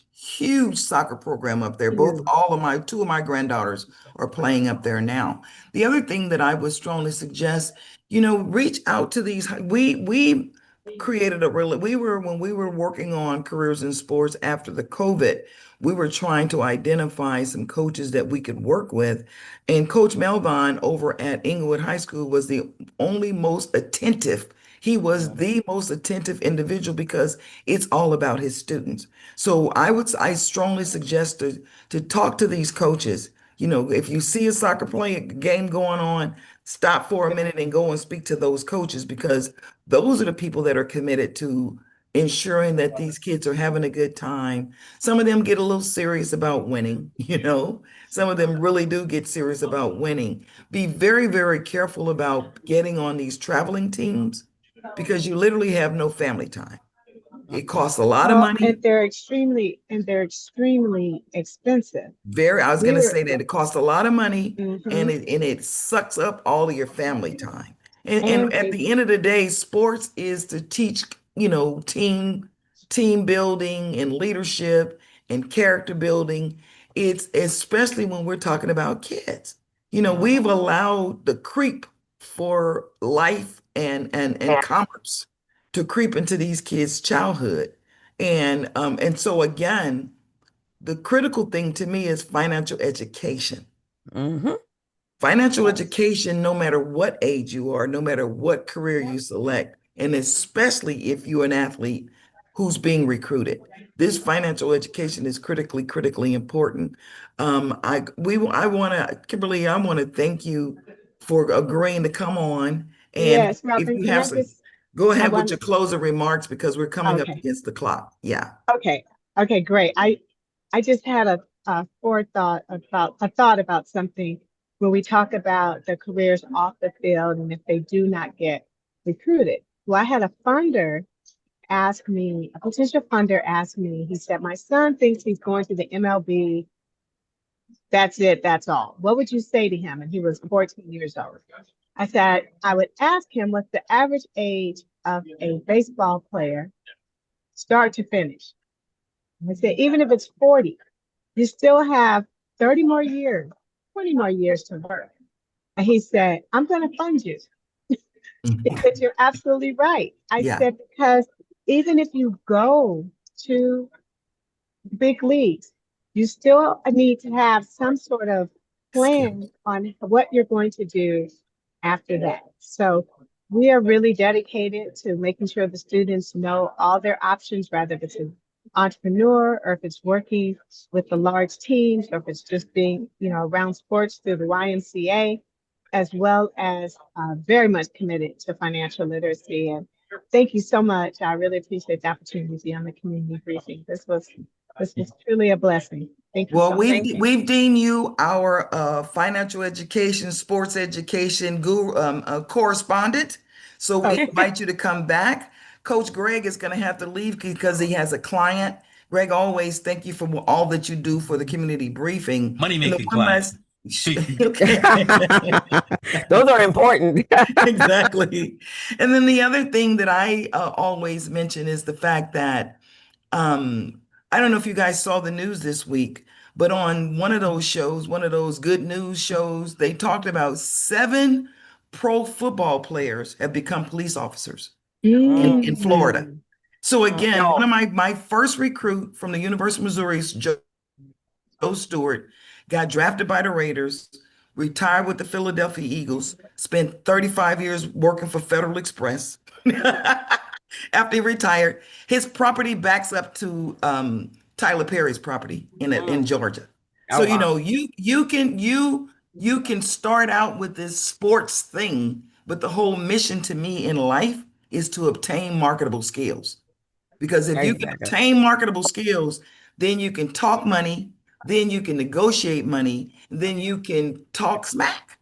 soccer program up there. Two of my granddaughters are playing up there now. The other thing that I would strongly suggest, reach out to these. We created when we were working on careers in sports after the COVID, we were trying to identify some coaches that we could work with. And Coach Melvin over at Inglewood High School was the only most attentive. He was the most attentive individual because it's all about his students. So I strongly suggest to talk to these coaches. If you see a soccer game going on, stop for a minute and go and speak to those coaches, because those are the people that are committed to ensuring that these kids are having a good time. Some of them get a little serious about winning, Some of them really do get serious about winning. Be very, very careful about getting on these traveling teams because you literally have no family time. It costs a lot of money. And they're extremely expensive. I was going to say that it costs a lot of money, and it sucks up all of your family time. And at the end of the day, sports is to teach, team building and leadership and character building. It's especially when we're talking about kids. We've allowed the creep for life and commerce to creep into these kids' childhood. And so again, the critical thing to me is financial education. Financial education, no matter what age you are, no matter what career you select, and especially if you're an athlete who's being recruited. This financial education is critically important. Kimberly, I want to thank you for agreeing to come on. And yes, if you have go ahead with your closing remarks because we're coming up against the clock. Yeah. Okay, great. I just had a thought about something when we talk about the careers off the field and if they do not get recruited. Well, I had a potential funder ask me, he said, my son thinks he's going to the MLB. That's it, that's all. What would you say to him? And he was 14 years old. I said, I would ask him what's the average age of a baseball player, start to finish. I said, even if it's 40, you still have 30 more years, 20 more years to work. And he said, I'm going to fund you. He said, you're absolutely right. I said, because even if you go to big leagues, you still need to have some sort of plan on what you're going to do after that. So we are really dedicated to making sure the students know all their options, rather if it's an entrepreneur or if it's working with the large teams or if it's just being, around sports through the YMCA, as well as very much committed to financial literacy. And thank you so much. I really appreciate the opportunity to be on the community briefing. This was truly a blessing. Thank you. Well, we've deemed you our financial education, sports education guru, correspondent. So we invite you to come back. Coach Greg is going to have to leave because he has a client. Greg, always thank you for all that you do for the community briefing. Money-making client. Those are important. Exactly. And then the other thing that I always mention is the fact that I don't know if you guys saw the news this week, but on one of those shows, one of those good news shows, they talked about 7 pro football players have become police officers in Florida. So again, one of my first recruit from the University of Missouri's Joe Stewart got drafted by the Raiders, retired with the Philadelphia Eagles, spent 35 years working for Federal Express. After he retired, his property backs up to Tyler Perry's property in Georgia. So you You can start out with this sports thing, but the whole mission to me in life is to obtain marketable skills. Because if you can Exactly. obtain marketable skills, then you can talk money, then you can negotiate money, then you can talk smack.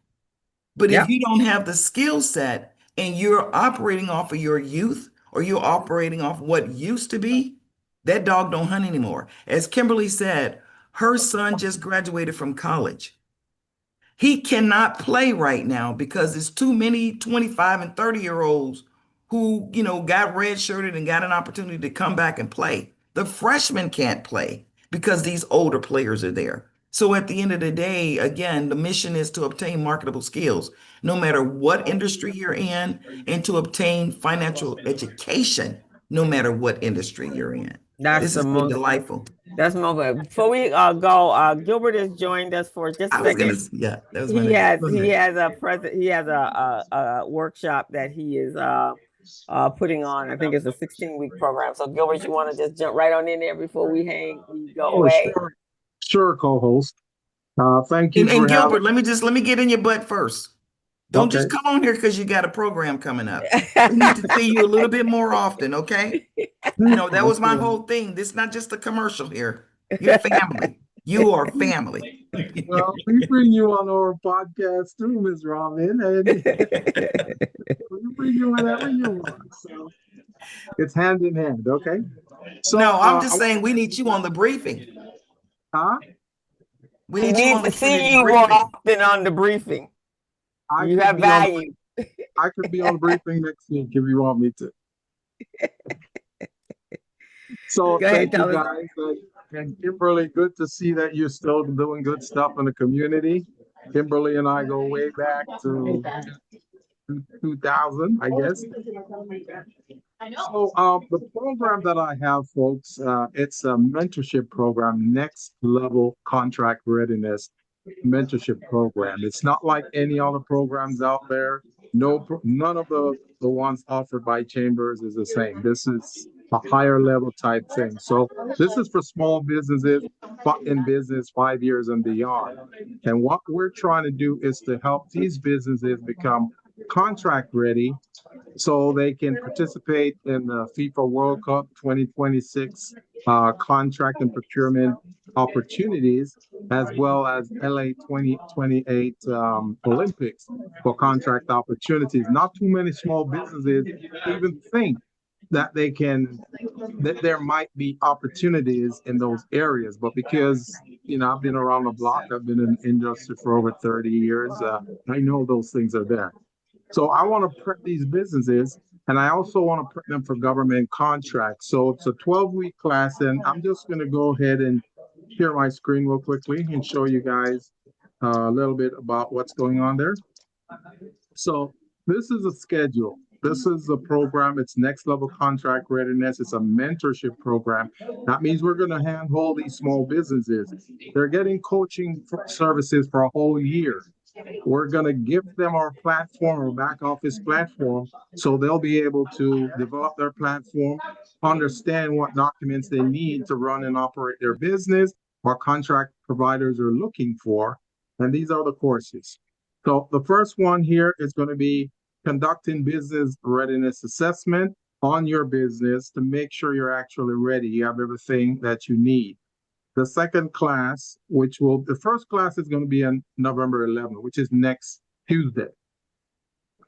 But if Yep. you don't have the skill set and you're operating off of your youth or you're operating off what used to be, that dog don't hunt anymore. As Kimberly said, her son just graduated from college. He cannot play right now because there's too many 25 and 30-year-olds who, got redshirted and got an opportunity to come back and play. The freshmen can't play because these older players are there. So at the end of the day, again, the mission is to obtain marketable skills, no matter what industry you're in, and to obtain financial education, no matter what industry you're in. That's This the has been most. delightful. That's most. Before we go, Gilbert has joined us for just a I was gonna, second. yeah, that was my He next. has Go he ahead. has a workshop that he is putting on. I think it's a 16-week program. So Gilbert, you want to just jump right on in there before we go Oh, away? sure, sure, co-host. Thank you And for having. Gilbert, let me get in your butt first. Don't Okay. just come on here because you got a program coming up. We need to see you a little bit more often, okay? That was my Okay. whole thing. This is not just a commercial here. You're family. You are family. Well, we bring you on our podcast too, Ms. Robin, and we bring you whenever you want. So it's hand in hand, okay? So, No, I'm just saying we need you on the briefing. huh? We He need you needs on to the see community you more briefing. often on the briefing. I You could have be on. value. I could be on briefing next week if you want me to. So Go ahead, thank you tell us. guys, and Kimberly. Good to see that you're still doing good stuff in the community. Kimberly and I go way back to 2000, I guess. So, the program that I have, folks, it's a mentorship program, next level contract readiness mentorship program. It's not like any other programs out there. None of the ones offered by Chambers is the same. This is a higher level type thing. So this is for small businesses, but in business 5 years and beyond. And what we're trying to do is to help these businesses become contract ready so they can participate in the FIFA World Cup 2026 contract and procurement opportunities, as well as LA 2028 Olympics for contract opportunities. Not too many small businesses even think that that there might be opportunities in those areas, but because I've been around the block, I've been in the industry for over 30 years, I know those things are there. So I want to prep these businesses, and I also want to prep them for government contracts. So it's a 12-week class, and I'm just going to go ahead and share my screen real quickly and show you guys a little bit about what's going on there. So this is a schedule. This is a program. It's next level contract readiness. It's a mentorship program. That means we're going to handhold these small businesses. They're getting coaching services for a whole year. We're going to give them our platform, our back office platform, so they'll be able to develop their platform, understand what documents they need to run and operate their business, what contract providers are looking for. And these are the courses. So the first one here is going to be conducting business readiness assessment on your business to make sure you're actually ready. You have everything that you need. The second class, the first class is going to be on November 11th, which is next Tuesday.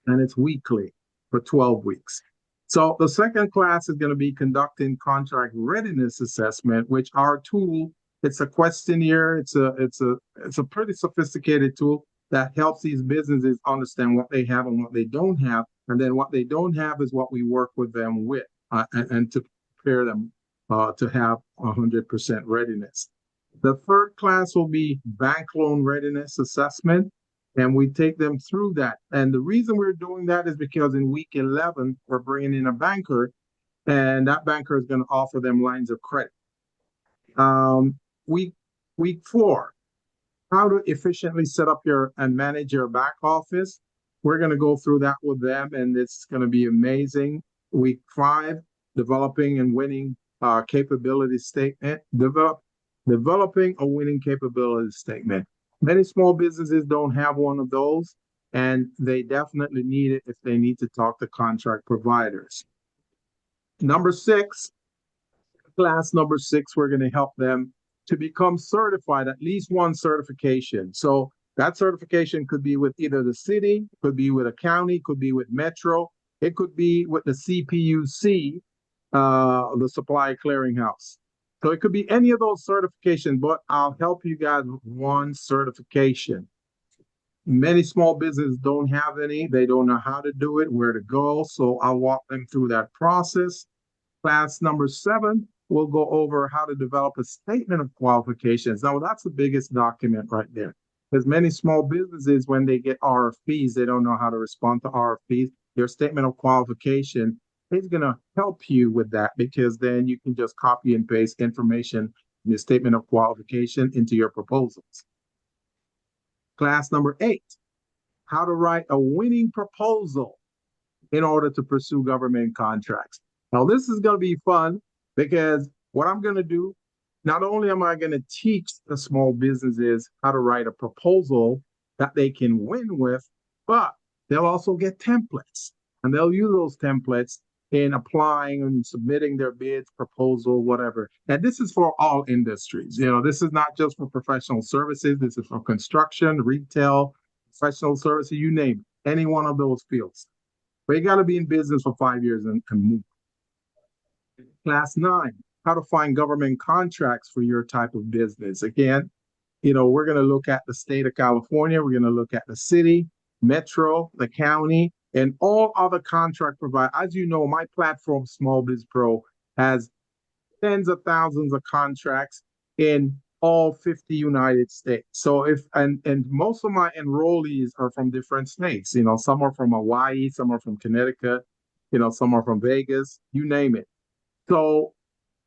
And it's weekly for 12 weeks. So the second class is going to be conducting contract readiness assessment, which our tool, it's a questionnaire. It's a pretty sophisticated tool that helps these businesses understand what they have and what they don't have. And then what they don't have is what we work with them with and to prepare them to have 100% readiness. The third class will be bank loan readiness assessment, and we take them through that. And the reason we're doing that is because in week 11, we're bringing in a banker, and that banker is going to offer them lines of credit. Week 4, how to efficiently set up and manage your back office. We're going to go through that with them, and it's going to be amazing. Week 5, developing and winning capability statement. Developing a winning capability statement. Many small businesses don't have one of those, and they definitely need it if they need to talk to contract providers. Number 6, class number 6, we're going to help them to become certified, at least one certification. So that certification could be with either the city, could be with a county, could be with Metro, it could be with the CPUC, the Supply Clearinghouse. So it could be any of those certifications, but I'll help you guys with one certification. Many small businesses don't have any. They don't know how to do it, where to go. So I'll walk them through that process. Class number 7, we'll go over how to develop a statement of qualifications. Now, that's the biggest document right there. Because many small businesses, when they get RFPs, they don't know how to respond to RFPs. Your statement of qualification is going to help you with that, because then you can just copy and paste information in your statement of qualification into your proposals. Class number 8, how to write a winning proposal in order to pursue government contracts. Now, this is going to be fun, because what I'm going to do, not only am I going to teach the small businesses how to write a proposal that they can win with, but they'll also get templates, and they'll use those templates in applying and submitting their bids, proposal, whatever. And this is for all industries. This is not just for professional services. This is for construction, retail, professional services, you name it, any one of those fields. But you got to be in business for 5 years and move. Class 9, how to find government contracts for your type of business. Again, we're going to look at the state of California. We're going to look at the city, Metro, the county, and all other contract providers. As you know, my platform, Small Biz Pro, has tens of thousands of contracts in all 50 United States. So and most of my enrollees are from different states. Some are from Hawaii, some are from Connecticut, some are from Vegas, you name it. So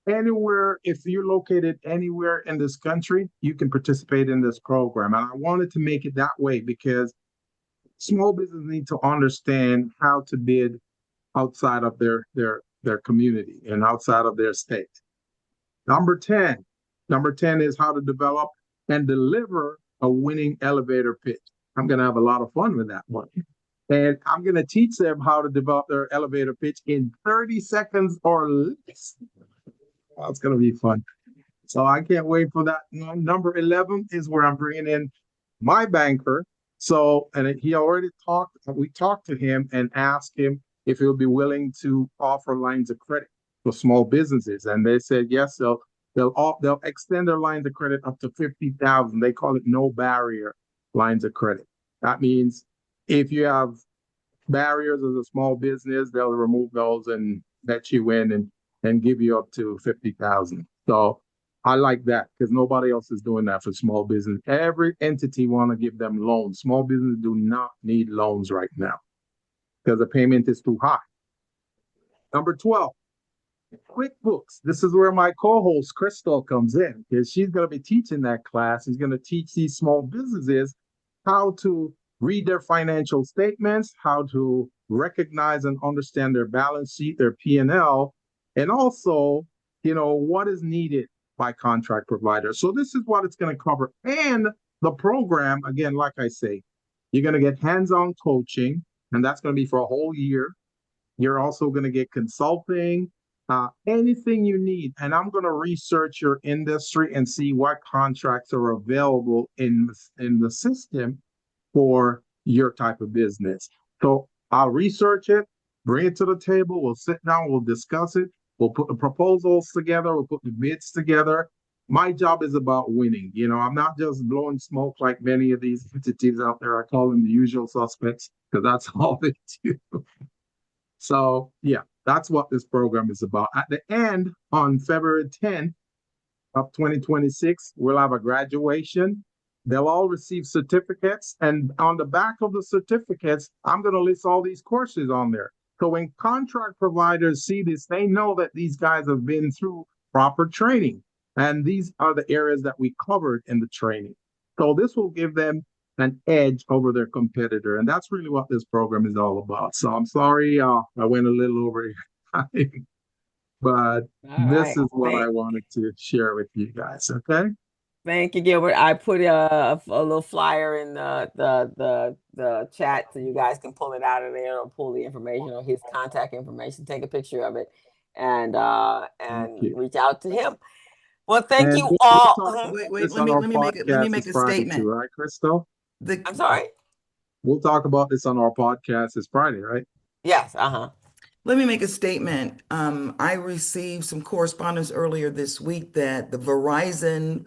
anywhere, if you're located anywhere in this country, you can participate in this program. And I wanted to make it that way because small business need to understand how to bid outside of their community and outside of their state. Number 10 is how to develop and deliver a winning elevator pitch. I'm going to have a lot of fun with that one. And I'm going to teach them how to develop their elevator pitch in 30 seconds or less. Well, it's going to be fun. So I can't wait for that. Number 11 is where I'm bringing in my banker. So, and he already we talked to him and asked him if he'll be willing to offer lines of credit for small businesses. And they said, yes, they'll extend their lines of credit up to 50,000. They call it no barrier lines of credit. That means if you have barriers as a small business, they'll remove those and let you in and give you up to 50,000. So I like that because nobody else is doing that for small business. Every entity want to give them loans. Small business do not need loans right now because the payment is too high. Number 12, QuickBooks. This is where my co-host Crystal comes in because she's going to be teaching that class. She's going to teach these small businesses how to read their financial statements, how to recognize and understand their balance sheet, their P&L, and also, what is needed by contract providers. So this is what it's going to cover. And the program, again, like I say, you're going to get hands-on coaching, and that's going to be for a whole year. You're also going to get consulting, anything you need. And I'm going to research your industry and see what contracts are available in the system for your type of business. So I'll research it, bring it to the table. We'll sit down, we'll discuss it. We'll put the proposals together. We'll put the bids together. My job is about winning. I'm not just blowing smoke like many of these entities out there. I call them the usual suspects because that's all they do. So, yeah, that's what this program is about. At the end, on February 10th of 2026, we'll have a graduation. They'll all receive certificates. And on the back of the certificates, I'm going to list all these courses on there. So when contract providers see this, they know that these guys have been through proper training. And these are the areas that we covered in the training. So this will give them an edge over their competitor. And that's really what this program is all about. So I'm sorry, I went a little over but this is what I wanted to share with you guys. Okay. Thank you, Gilbert. I put a little flyer in the chat so you guys can pull it out of there or pull the information or his contact information, take a picture of it, and reach out to him. Well, thank And you all. Wait, this on our let me podcast make this a Friday statement. too, right, Crystal? I'm sorry. We'll talk about this on our podcast this Friday, right? Yes. Let me make a statement. I received some correspondence earlier this week that the Verizon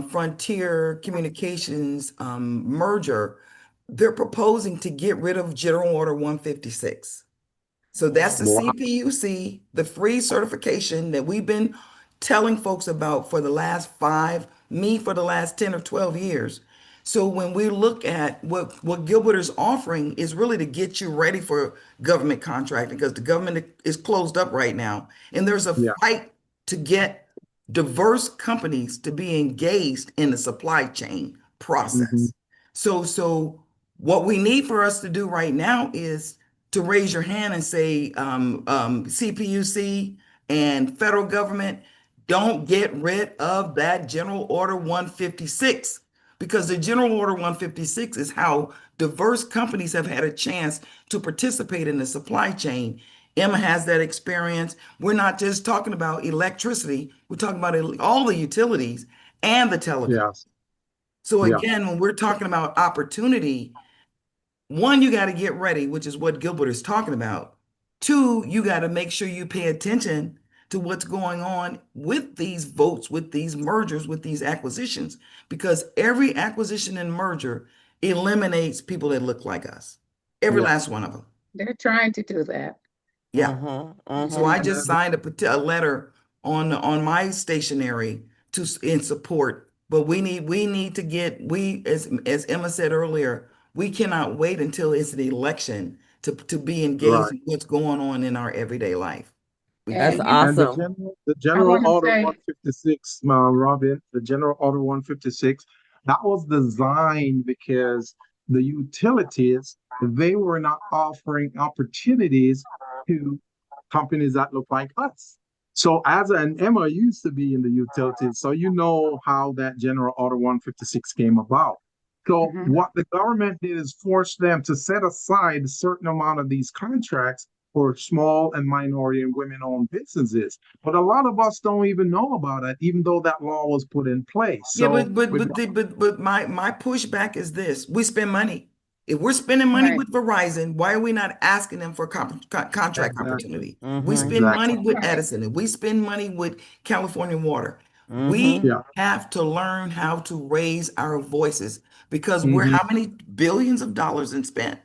Frontier Communications merger, they're proposing to get rid of General Order 156. So that's the Wow. CPUC, the free certification that we've been telling folks about for the last for the last 10 or 12 years. So when we look at what Gilbert is offering is really to get you ready for government contracting because the government is closed up right now. And there's a Yeah. fight to get diverse companies to be engaged in the supply chain process. So what we need for us to do right now is to raise your hand and say, CPUC and federal government, don't get rid of that General Order 156 because the General Order 156 is how diverse companies have had a chance to participate in the supply chain. Emma has that experience. We're not just talking about electricity, we're talking about all the utilities and the telecom. Yes. So Yeah. again, when we're talking about opportunity, one, you got to get ready, which is what Gilbert is talking about. Two, you got to make sure you pay attention to what's going on with these votes, with these mergers, with these acquisitions, because every acquisition and merger eliminates people that look like us. Every Yeah. last one of them. They're trying to do that. Yeah. So I just signed a letter on my stationery in support. But we need to get as Emma said earlier, we cannot wait until it's an election to be engaged Right. in what's going on in our everyday life. We That's can't. And the awesome. General want to Order say- 156, Robin, the General Order 156, that was designed because the utilities, they were not offering opportunities to companies that look like us. So and Emma used to be in the utilities, so you know how that General Order 156 came about. So what the government did is force them to set aside a certain amount of these contracts for small and minority and women-owned businesses. But a lot of us don't even know about it, even though that law was put in place. Yeah, So but my pushback is this: we spend money. If we're spending money with Verizon, why are we not asking them for contract exactly, opportunity? We spend money exactly. with Edison, if we spend money with California Water, we Yeah. have to learn how to raise our voices because we're Mhm. how many billions of dollars in spend?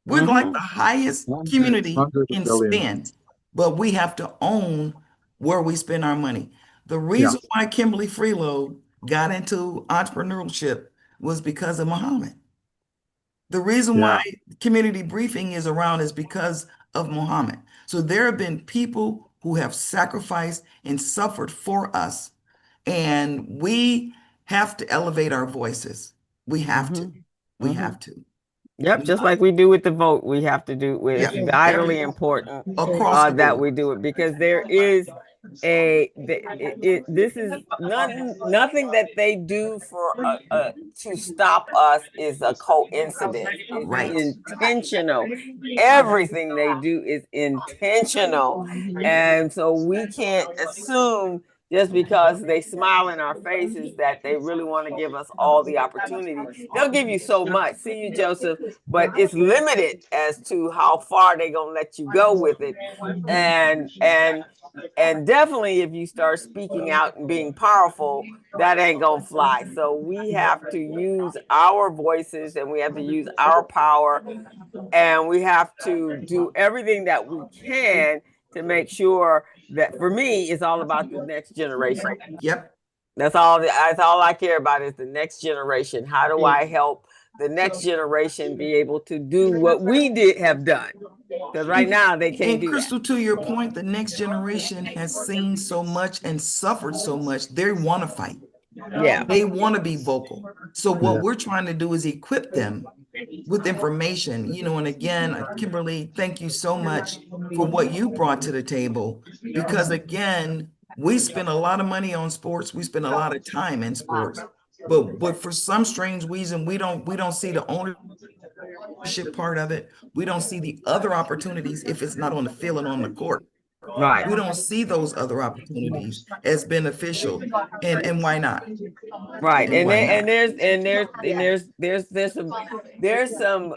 We're like the highest community Hundreds of in billions. spend, but we have to own where we spend our money. The Yeah. reason why Kimberly Frelow got into entrepreneurship was because of Muhammad. The reason why Yeah. community briefing is around is because of Muhammad. So there have been people who have sacrificed and suffered for us, and we have to elevate our voices. We have to. We have to. Yep, just like we do with the vote, we have to do with it's Yep. vitally important Across the that board. we do it because there is this is nothing that they do for to stop us is a coincidence. It's Right. intentional. Everything they do is intentional, and so we can't assume just because they smile in our faces that they really want to give us all the opportunity. They'll give you so much. See you, Joseph, but it's limited as to how far they're gonna let you go with it. And definitely if you start speaking out and being powerful, that ain't gonna fly. So we have to use our voices and we have to use our power and we have to do everything that we can to make sure that for me it's all about the next generation. Yep. That's all I care about is the next generation. How do I help the next generation be able to do what we have done? Because right now they can't And do that. Crystal, to your point, the next generation has seen so much and suffered so much. They want to fight. Yeah. They want to be vocal. So what Yeah. we're trying to do is equip them with information, and again, Kimberly, thank you so much for what you brought to the table. Because again, We spend a lot of money on sports. We spend a lot of time in sports. But for some strange reason, we don't see the ownership part of it. We don't see the other opportunities if it's not on the field and on the court. Right. We don't see those other opportunities as beneficial. And why not? Right. And why not? There's some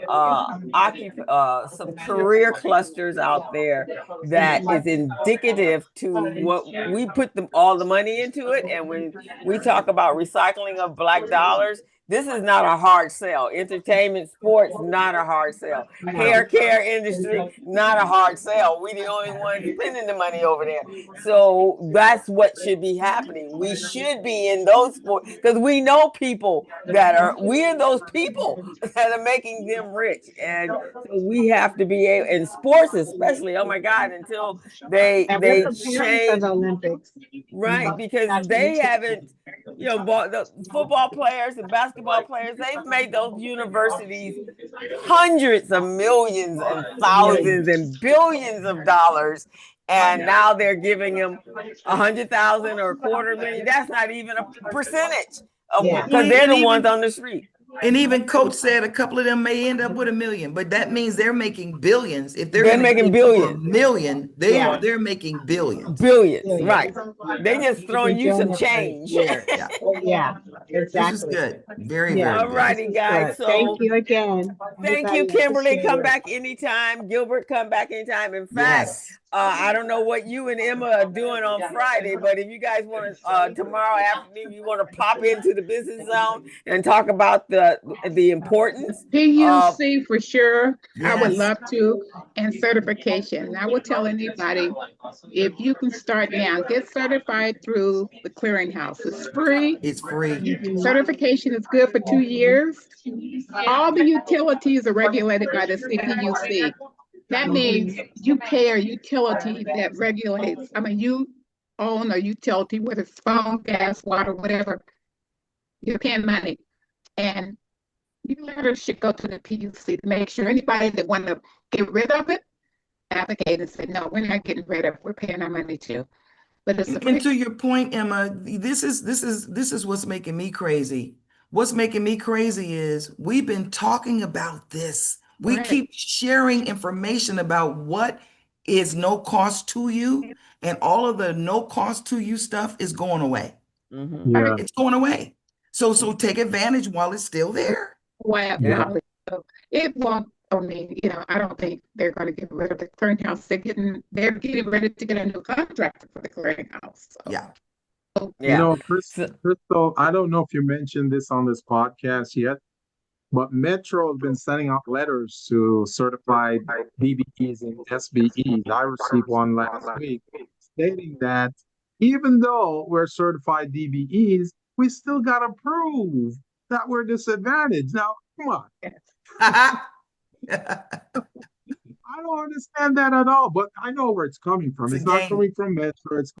career clusters out there that is indicative to what we put all the money into it. And when we talk about recycling of Black dollars, this is not a hard sell. Entertainment, sports, not a hard sell. Hair care industry, not a hard sell. We the only ones spending the money over there. So that's what should be happening. We should be in those sports because we know people we're those people that are making them rich. And so we have to be able, in sports especially, oh my God, until they change for the Olympics. right, because they haven't, the football players and basketball players, they've made those universities hundreds of millions and thousands and billions of dollars, and now they're giving them 100,000 or a $250,000. That's not even a percentage of because they're the ones on the street. And even Coach said a couple of them may end up with $1 million, but that means they're making billions. If they're making billions, $1 million, they're making billions. Billions, right? They just throwing you some change. Yeah, exactly. This is good. Very, very good. All righty, guys. So thank you again. Thank you, Kimberly. Come back anytime. Gilbert, come back anytime. In fact, I don't know what you and Emma are doing on Friday, but if you guys want to, tomorrow afternoon, you want to pop into the business zone and talk about the importance. PUC for sure. I would love to. And certification. I will tell anybody, if you can start now, get certified through the clearinghouse. It's free. It's free. Certification is good for 2 years. All the utilities are regulated by the CPUC. That means you pay a utility that regulates. I mean, you own a utility, whether it's phone, gas, water, whatever. You're paying money. And you letters should go to the PUC to make sure anybody that want to get rid of it, advocate and say, no, we're not getting rid of it. We're paying our money too. But it's and to your point, Emma, this is what's making me crazy. What's making me crazy is we've been talking about this. We keep sharing information about what is no cost to you, and all of the no cost to you stuff is going away. It's going away. So take advantage while it's still there. It won't. I mean, I don't think they're going to get rid of the clearinghouse. They're getting ready to get a new contract for the clearinghouse. So. Crystal, I don't know if you mentioned this on this podcast yet, but Metro has been sending out letters to certified DBEs and SBEs. I received one last week stating that even though we're certified DBEs, we still got to prove that we're disadvantaged. Now, come on. I don't understand that at all, but I know where it's coming from. It's not coming from Metro. It's